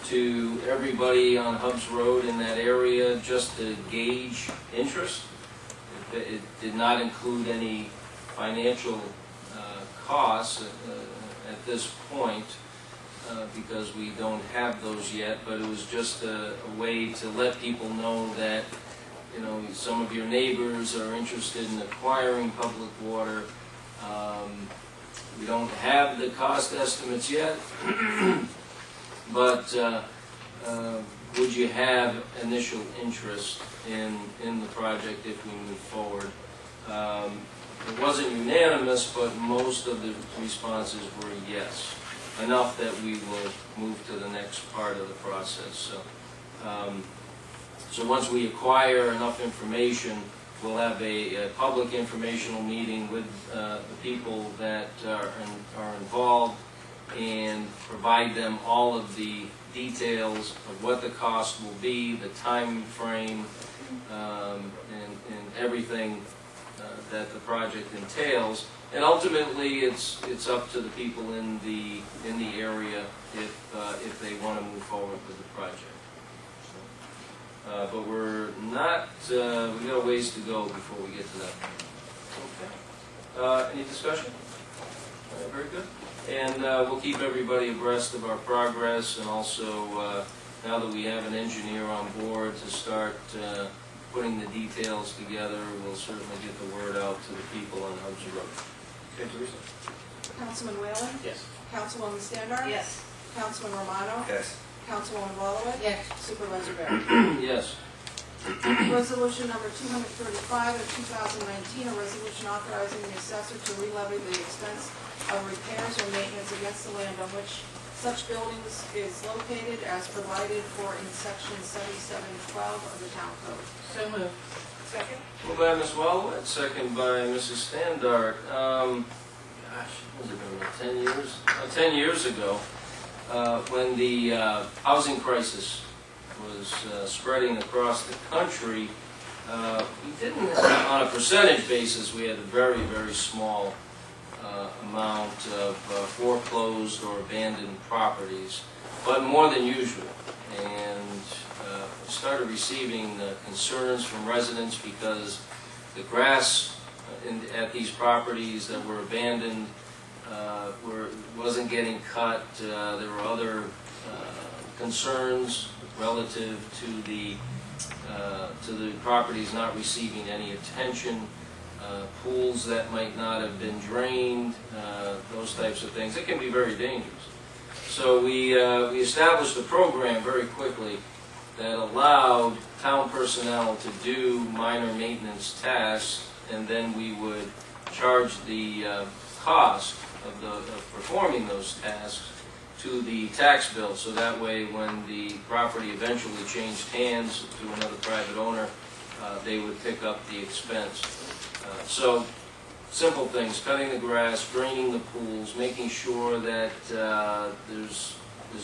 to everybody on Hubs Road in that area just to gauge interest. It did not include any financial costs at this point because we don't have those yet, but it was just a way to let people know that, you know, some of your neighbors are interested in acquiring public water. We don't have the cost estimates yet, but would you have initial interest in the project if we move forward? It wasn't unanimous, but most of the responses were yes, enough that we will move to the next part of the process. So once we acquire enough information, we'll have a public informational meeting with the people that are involved and provide them all of the details of what the cost will be, the time frame, and everything that the project entails. And ultimately, it's up to the people in the area if they want to move forward with the project. But we're not, we got a ways to go before we get to that point. Okay. Any discussion? All right, very good. And we'll keep everybody abreast of our progress, and also now that we have an engineer on board to start putting the details together, we'll certainly get the word out to the people on Hubs Road. Okay, Teresa? Councilman Whalen? Yes. Councilwoman Standard? Yes. Councilman Romano? Yes. Councilwoman Walowitz? Yes. Supervisor Barry? Yes. Resolution number 235 of 2019, a resolution authorizing the assessor to re-levy the expense of repairs or maintenance against the land on which such buildings is located as provided for in section 7712 of the town code. So moved. Second? Moved by Ms. Wallowitz, second by Mrs. Standard. Gosh, was it been about 10 years? 10 years ago, when the housing crisis was spreading across the country, we didn't, on a percentage basis, we had a very, very small amount of foreclosed or abandoned properties, but more than usual. And started receiving concerns from residents because the grass at these properties that were abandoned wasn't getting cut. There were other concerns relative to the properties not receiving any attention, pools that might not have been drained, those types of things. It can be very dangerous. So we established a program very quickly that allowed town personnel to do minor maintenance tasks, and then we would charge the cost of performing those tasks to the tax bill, so that way when the property eventually changed hands to another private owner, they would pick up the expense. So simple things: cutting the grass, draining the pools, making sure that there's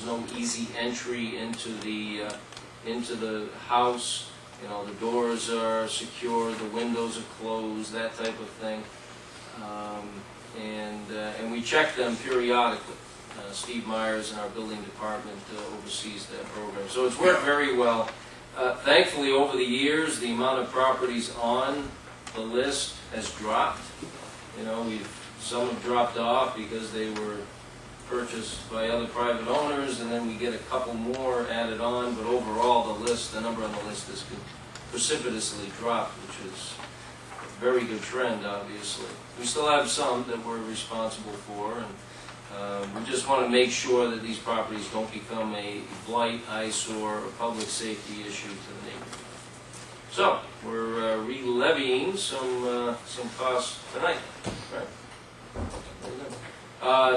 no easy entry into the house. You know, the doors are secure, the windows are closed, that type of thing. And we check them periodically. Steve Myers in our building department oversees that program. So it's worked very well. Thankfully, over the years, the amount of properties on the list has dropped. You know, some have dropped off because they were purchased by other private owners, and then we get a couple more added on. But overall, the number on the list has precipitously dropped, which is a very good trend, obviously. We still have some that we're responsible for, and we just want to make sure that these properties don't become a blight, eyesore, or public safety issue to the neighborhood. So, we're re-levying some costs tonight, right?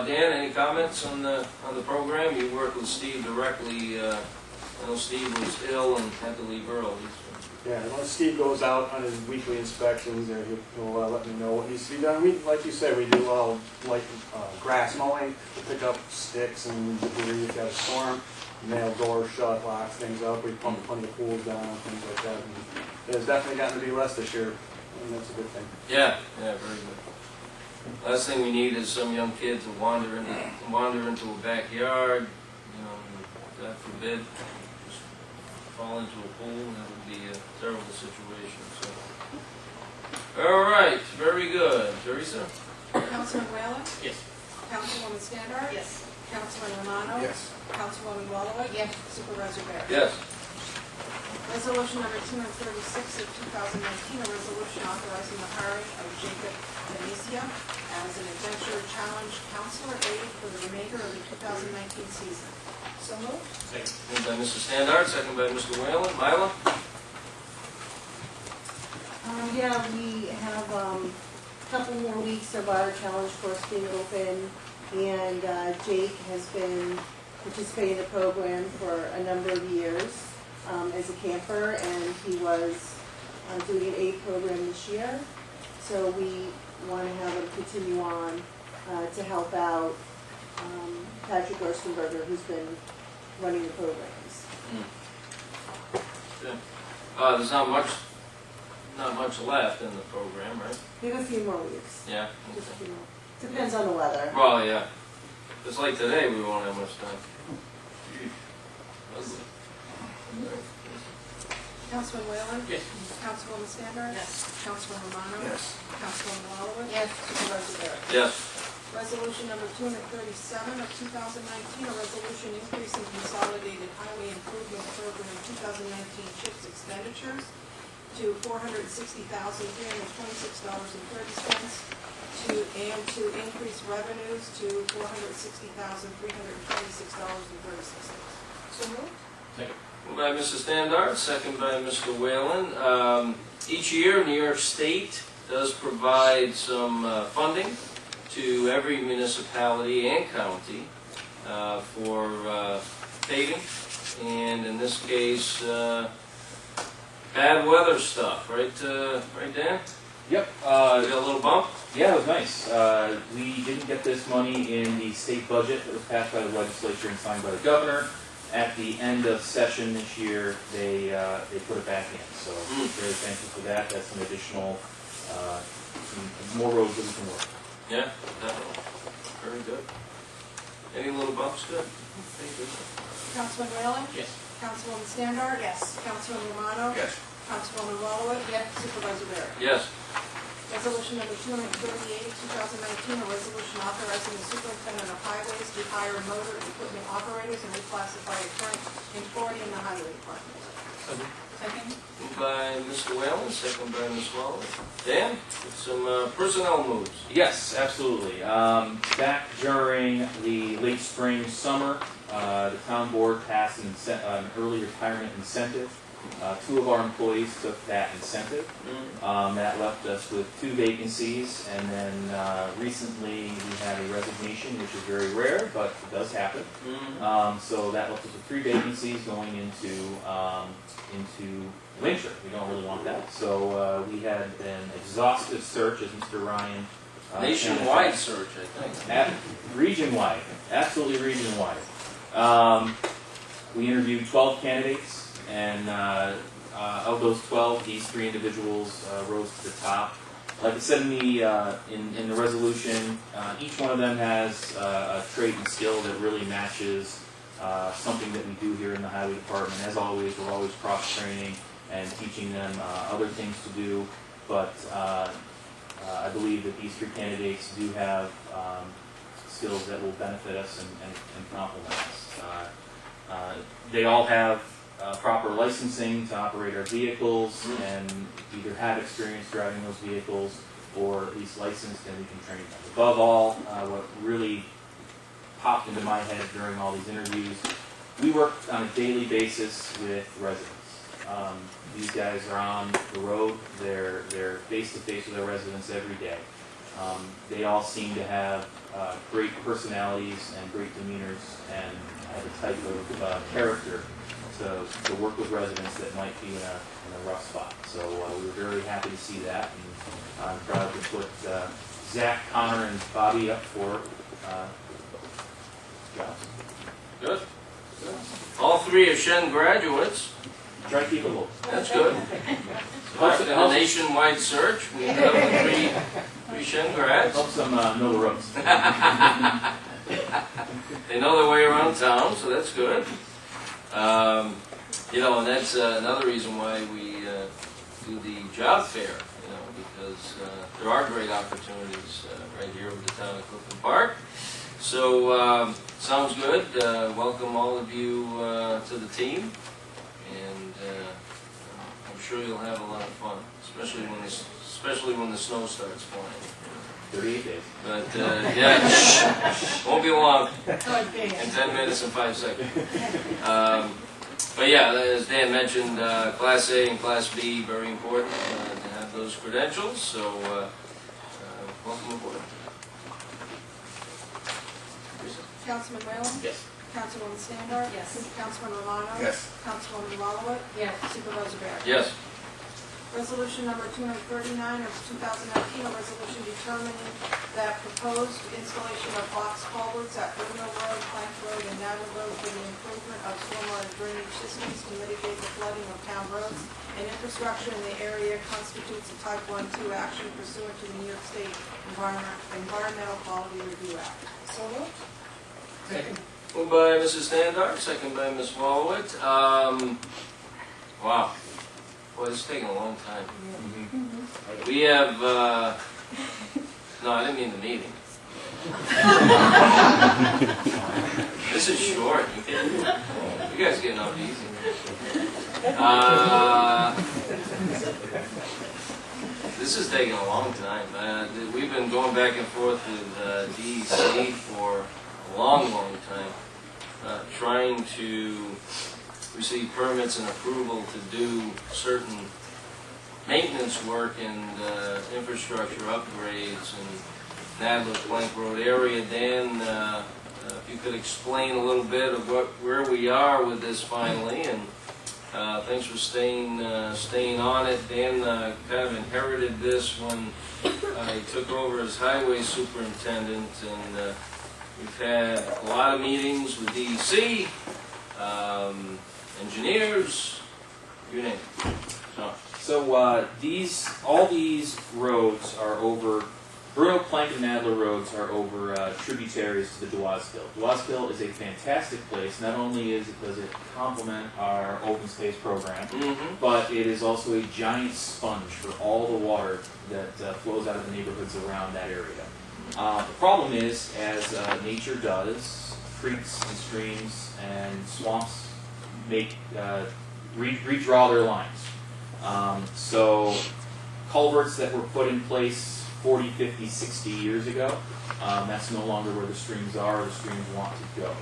Dan, any comments on the program? You work with Steve directly. I know Steve was ill and had to leave early. Yeah, once Steve goes out on his weekly inspections, he'll let me know what needs to be done. Like you said, we do grass mowing, pick up sticks and debris if you have a storm, nail doors shut, lock things up. We pump plenty of pools down, things like that. And there's definitely gotten to be less this year, and that's a good thing. Yeah, very good. Last thing we need is some young kid to wander into a backyard, you know, God forbid, just fall into a pool. That would be a terrible situation. So, all right, very good. Teresa? Councilman Whalen? Yes. Councilwoman Standard? Yes. Councilman Romano? Yes. Councilwoman Walowitz? Yes. Supervisor Barry? Yes. Resolution number 236 of 2019, a resolution authorizing the hiring of Jacob Denicia as an adventure challenge counselor aide for the remainder of the 2019 season. So moved. Moved by Mrs. Standard, second by Mr. Whalen. Myla? Yeah, we have a couple more weeks of our challenge course being open, and Jake has been participating in the program for a number of years as a camper, and he was doing an aid program this year. So we want to have him continue on to help out Patrick Gerstenberger, who's been running the programs. Good. There's not much not much left in the program, right? We have a few more weeks, Yeah. just a few more. Depends on the weather. Well, yeah. Just like today, we won't have much time. Ugly. Councilman Whalen? Yes. Councilwoman Standard? Yes. Councilman Romano? Yes. Councilwoman Walowitz? Yes. Supervisor Barrett? Yes. Resolution number 237 of 2019, a resolution increasing consolidated highway improvement program 2019 CHIPS expenditures to $460,326.30 and to increase revenues to $460,326.36. So moved. Moved by Mrs. Standard, second by Mr. Whalen. Each year, New York State does provide some funding to every municipality and county for paving. And in this case, bad weather stuff, right, right, Dan? Yep. We got a little bump? Yeah, it was nice. We didn't get this money in the state budget that was passed by the legislature and signed by the governor. At the end of session this year, they put it back in. So very thankful for that. That's some additional, some more roads that we can work. Yeah, definitely. Very good. Any little bumps? Good. Thank you. Councilman Whalen? Yes. Councilwoman Standard? Yes. Councilman Romano? Yes. Councilwoman Walowitz? Yes. Supervisor Barrett? Yes. Resolution number 238 of 2019, a resolution authorizing the superintendent of highways to hire motor equipment operators and reclassify a current employee in the highway department. Second. Moved by Mr. Whalen, second by Ms. Waller. Dan, some personnel moves. Yes, absolutely. Back during the late spring, summer, the town board passed an early retirement incentive. Two of our employees took that incentive. That left us with 2 vacancies, and then recently we had a resignation, which is very rare, but it does happen. So that left us with 3 vacancies going into winter. We don't really want that. So we had an exhaustive search, as Mr. Ryan. Nationwide search, I think. Region-wide, absolutely region-wide. We interviewed 12 candidates. And of those 12, these 3 individuals rose to the top. Like I said in the resolution, each one of them has a trait and skill that really matches something that we do here in the highway department. As always, we're always cross-training and teaching them other things to do. But I believe that these 3 candidates do have skills that will benefit us and complement us. They all have proper licensing to operate our vehicles and either have experience driving those vehicles or at least licensed, and we can train them. Above all, what really popped into my head during all these interviews, we work on a daily basis with residents. These guys are on the road, they're face-to-face with our residents every day. They all seem to have great personalities and great demeanors and have a type of character to work with residents that might be in a rough spot. So we were very happy to see that, and I'm proud to put Zach, Connor, and Bobby up for jobs. Good. All 3 are Shen graduates. Try to keep it low. That's good. In a nationwide search, we have 3 Shen grads. Help some know the ropes. They know their way around town, so that's good. You know, and that's another reason why we do the job fair, you know, because there are great opportunities right here with the town of Clifton Park. So, sounds good. Welcome all of you to the team, and I'm sure you'll have a lot of fun, especially when the snow starts flying. 38 days. But yeah, won't be long. In 10 minutes and 5 seconds. But yeah, as Dan mentioned, Class A and Class B, very important to have those credentials, so welcome aboard. Councilman Whalen? Yes. Councilwoman Standard? Yes. Councilman Romano? Yes. Councilwoman Walowitz? Yes. Supervisor Barrett? Yes. Resolution number 239 of 2019, a resolution determining that proposed installation of box culverts at Bruno Road, Plank Road, and Nadler Road for the improvement of stormwater drainage systems to mitigate the flooding of town roads and infrastructure in the area constitutes a type 1-2 action pursuant to the New York State Environmental Quality Review Act. So moved. Moved by Mrs. Standard, second by Ms. Wallowit. Wow. Boy, this is taking a long time. We have, no, I didn't mean the meeting. This is short. You guys are getting off easy. This is taking a long time. We've been going back and forth with DEC for a long, long time, trying to receive permits and approval to do certain maintenance work and infrastructure upgrades in Nadler Plank Road area. Dan, if you could explain a little bit of where we are with this finally, and thanks for staying on it. Dan kind of inherited this when I took over as highway superintendent, and we've had a lot of meetings with DEC, engineers, you name it. So all these roads are over, Bruno, Plank, and Nadler roads are over tributaries to the Dewazkill. Dewazkill is a fantastic place. Not only does it complement our open space program, but it is also a giant sponge for all the water that flows out of the neighborhoods around that area. The problem is, as nature does, creeks and streams and swamps redraw their lines. So culverts that were put in place 40, 50, 60 years ago, that's no longer where the streams are or the streams want to go.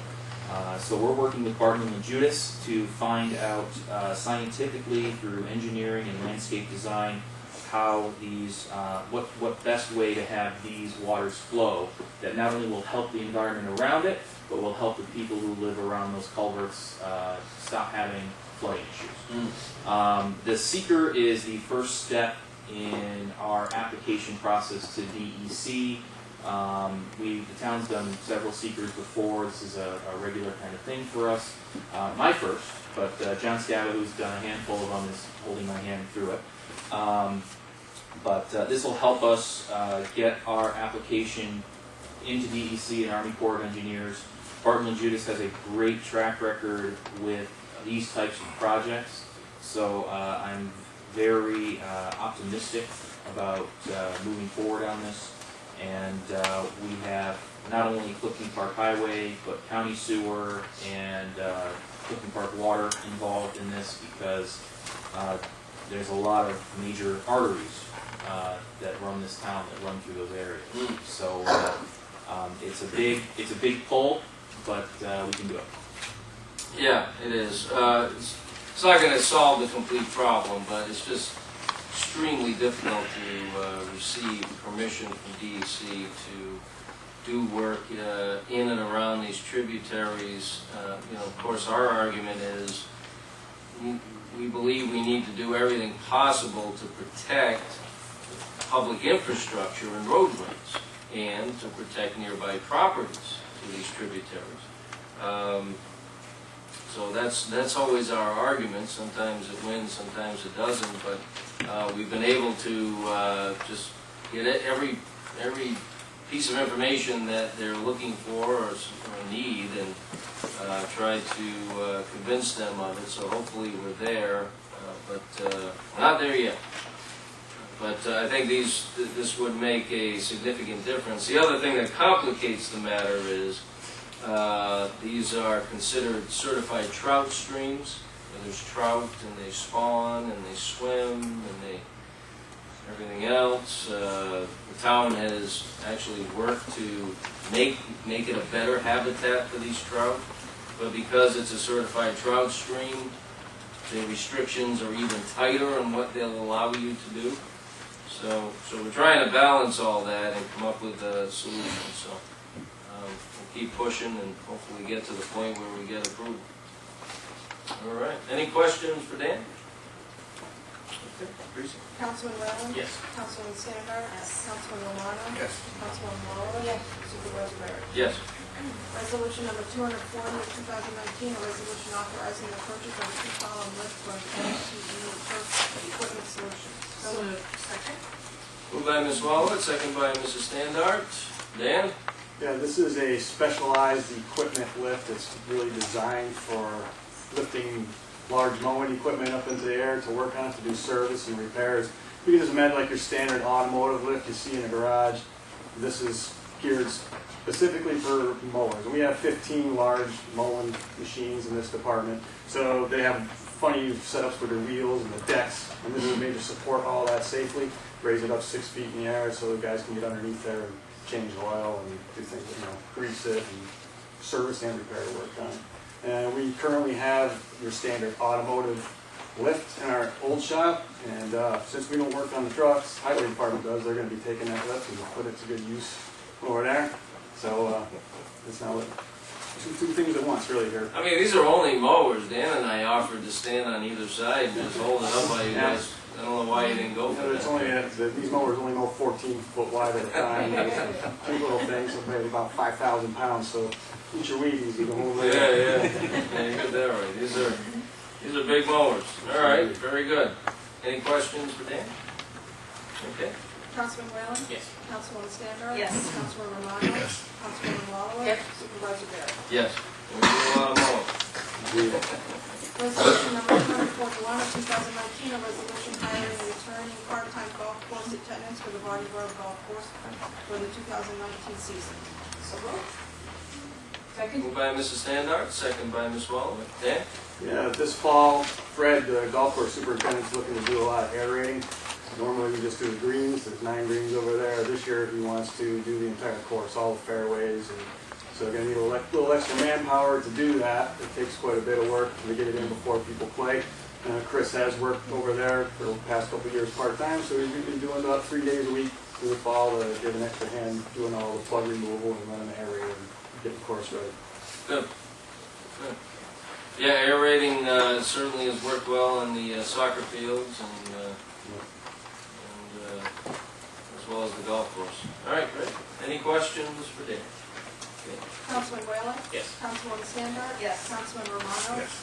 So we're working with Barton and Judas to find out scientifically through engineering and landscape design how these, what best way to have these waters flow that not only will help the environment around it, but will help the people who live around those culverts stop having flooding issues. The seeker is the first step in our application process to DEC. The town's done several seekers before. This is a regular kind of thing for us. My first, but John Scava, who's done a handful of them, is holding my hand through it. But this will help us get our application into DEC and Army Corps of Engineers. Barton and Judas has a great track record with these types of projects, so I'm very optimistic about moving forward on this. And we have not only Clifton Park Highway, but county sewer and Clifton Park Water involved in this because there's a lot of major arteries that run this town that run through those areas. So it's a big pull, but we can do it. Yeah, it is. It's not going to solve the complete problem, but it's just extremely difficult to receive permission from DEC to do work in and around these tributaries. Of course, our argument is we believe we need to do everything possible to protect public infrastructure and roadways and to protect nearby properties to these tributaries. So that's always our argument. Sometimes it wins, sometimes it doesn't, but we've been able to just get every piece of information that they're looking for or need and try to convince them of it. So hopefully we're there, but we're not there yet. But I think this would make a significant difference. The other thing that complicates the matter is these are considered certified trout streams. Where there's trout and they spawn and they swim and everything else. The town has actually worked to make it a better habitat for these trout, but because it's a certified trout stream, the restrictions are even tighter on what they'll allow you to do. So we're trying to balance all that and come up with a solution. So we'll keep pushing and hopefully get to the point where we get approval. All right. Any questions for Dan? If Teresa? Councilman Whalen? Yes. Councilman Standard? Yes. Councilman Romano? Yes. Councilwoman Walaway? Yes. Supervisor Barrett? Yes. Resolution number 240 of 2019, a resolution authorizing the purchase of a two-column lift from MTE Turf Equipment Solutions. So moved. Second? Moved by Ms. Wallet, second by Mrs. Standard. Dan? Yeah, this is a specialized equipment lift. It's really designed for lifting large mowing equipment up into the air to work on it, to do service and repairs. You can just imagine like your standard automotive lift you see in a garage. This is geared specifically for mowers. We have 15 large mowing machines in this department. So they have funny setups for their wheels and the decks, and this is made to support all that safely. Raise it up 6 feet in the air so the guys can get underneath there and change the oil and do things, grease it and service and repair work on it. And we currently have your standard automotive lift in our old shop, and since we don't work on the trucks, highway department does, they're gonna be taking that lift and put it to good use over there. So, it's now two things at once really here. I mean, these are only mowers. Dan and I offered to stand on either side and just hold it up while you guys, I don't know why you didn't go for It's only, that. these mowers only mow 14 foot wide at a time. Cute little things, they weigh about 5,000 pounds, so eat your Wheaties, you can hold it. Yeah, you got that right. These are big mowers. All right, very good. Any questions for Dan? Okay. Councilman Whalen? Yes. Councilwoman Standard? Yes. Councilman Romano? Yes. Councilwoman Walaway? Yes. Supervisor Barrett? Yes. We do a lot of mowing. Resolution number 241 of 2019, a resolution hiring a returning part-time golf course attendants for the Vardy Grove Golf Course for the 2019 season. So moved. Second? Moved by Mrs. Standard, second by Ms. Wallace. Dan? Yeah, this fall, Fred, the golf course superintendent's looking to do a lot of aerating. Normally we just do the greens, there's 9 greens over there. This year he wants to do the entire course, all the fairways, and so they're gonna need a little extra manpower to do that. It takes quite a bit of work to get it in before people play. Chris has worked over there for the past couple of years part-time, so he's been doing about 3 days a week through the fall to give an extra hand doing all the plug removal and running the aerator and getting the course ready. Good. Good. Yeah, aerating certainly has worked well in the soccer fields and as well as the golf course. All right, great. Any questions for Dan? Okay. Councilman Whalen? Yes. Councilwoman Standard? Yes. Councilman Romano? Yes.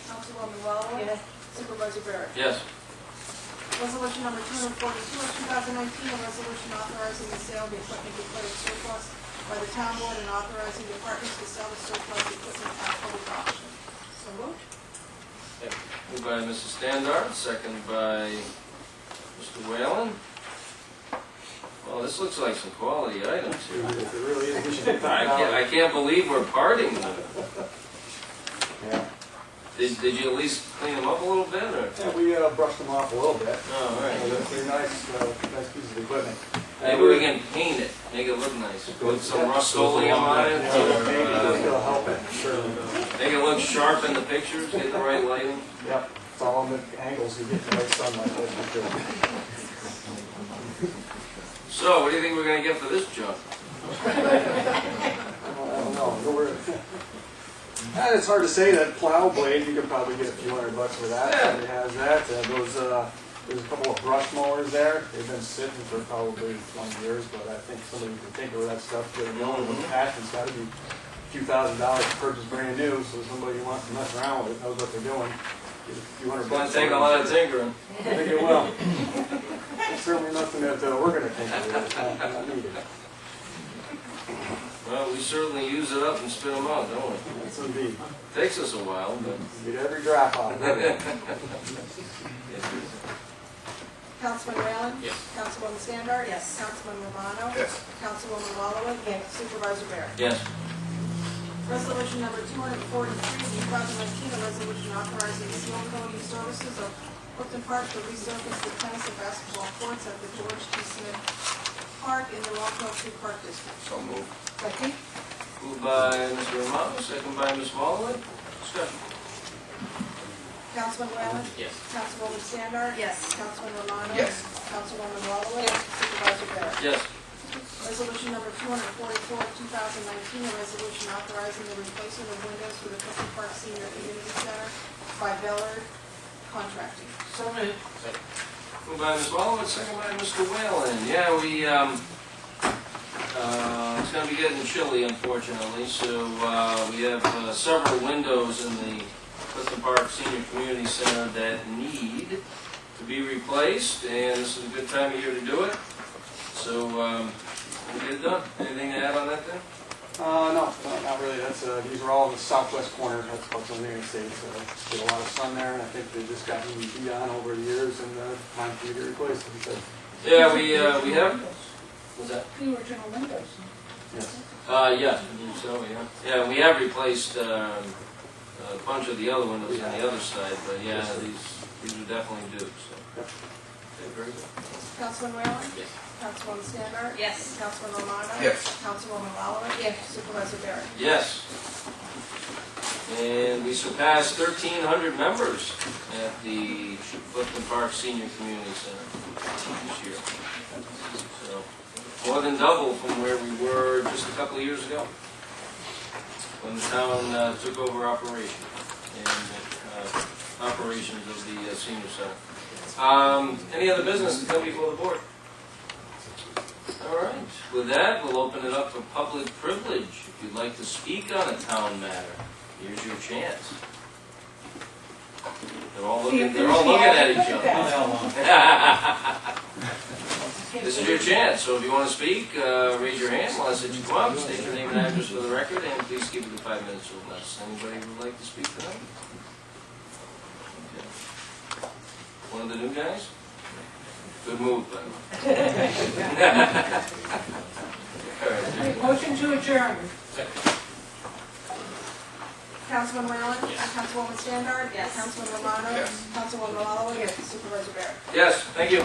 Councilwoman Walaway? Yes. Supervisor Barrett? Yes. Resolution number 242 of 2019, a resolution authorizing the sale of equipment declared surplus by the town board and authorizing departments to sell the surplus equipment at public auction. So moved. Moved by Mrs. Standard, second by Mr. Whalen. Well, this looks like some quality items here. If it really is, we should get I can't believe we're parting them. Yeah. Did you at least clean them up a little bit, or? Yeah, we brushed them off a little bit. Oh, all right. They're nice, nice pieces of equipment. Maybe we can paint it, make it look nice. Put some Rust-Oleum on it, Maybe or it'll help it, sure. make it look sharp in the pictures, get the right lighting. Yep, it's all on the angles, you get the right sunlight, that's for sure. So, what do you think we're gonna get for this junk? I don't know. It's hard to say. That plow blade, you could probably get a few $100 for that. Yeah. It has that. There's a couple of brush mowers there. They've been sitting for probably 20 years, but I think somebody can take over that stuff. The owner with the passion's got to be a few $1,000s to purchase brand new, so somebody who wants to mess around with it knows what they're doing. Get a few $100. It's gonna take a lot of tinkering. I think it will. It's certainly nothing that we're going to think of. It's not needed. Well, we certainly use it up and spit them out, don't we? That's indeed. Takes us a while, but. Get every drop out of it. Councilman Whalen? Yes. Councilwoman Standard? Yes. Councilman Romano? Yes. Councilwoman Walaway? Yes. Supervisor Barrett? Yes. Resolution number 243 of 2019, a resolution authorizing seal coating services of Clifton Park to resurface the tennis and basketball courts at the George T. Smith Park in the Walpole Tree Park District. So moved. Second. Moved by Mr. Romano, second by Ms. Wallen. Discussion. Councilman Whalen? Yes. Councilwoman Standard? Yes. Councilman Romano? Yes. Councilwoman Walaway? Supervisor Barrett? Yes. Resolution number 244 of 2019, a resolution authorizing the replacement of windows for the Clifton Park Senior Community Center by Bellard Contracting. So moved. Moved by Ms. Wallowitz, second by Mr. Whalen. Yeah, it's gonna be getting chilly, unfortunately, so, we have, several windows in the Clifton Park Senior Community Center that need to be replaced, and this is a good time of year to do it. So, we'll get it done. Anything to add on that then? No, not really. That's, these are all in the southwest corner. That's what's on the United States. Get a lot of sun there, and I think they just got beat on over the years, and time for you to replace them. So, Yeah, we have, what's that? The original windows. yes. Yeah, I believe so, yeah. Yeah, we have replaced, a bunch of the other windows on the other side, but yeah, these are definitely due, so. Yep. Okay, very good. Councilman Whalen? Yes. Councilwoman Standard? Yes. Councilman Romano? Yes. Councilwoman Lalowitz? Yes. Supervisor Barry? Yes. And we surpassed 1,300 members at the Clifton Park Senior Community Center this year. So, more than double from where we were just a couple of years ago, when the town took over operation and operations of the senior center. Any other business to come before the board? All right. With that, we'll open it up for public privilege. If you'd like to speak on a town matter, here's your chance. They're all looking at each other. This is your chance, so if you want to speak, raise your hand while I sit you come up, state your name and address for the record, and please keep it to 5 minutes or less. Anybody who would like to speak tonight? Okay. One of the new guys? Good move, by the way. All right. Motion to adjourn. Councilman Whalen? Yes. Councilwoman Standard? Yes. Councilman Romano? Yes. Councilwoman Lalowitz? Yes. Supervisor Barry? Yes, thank you.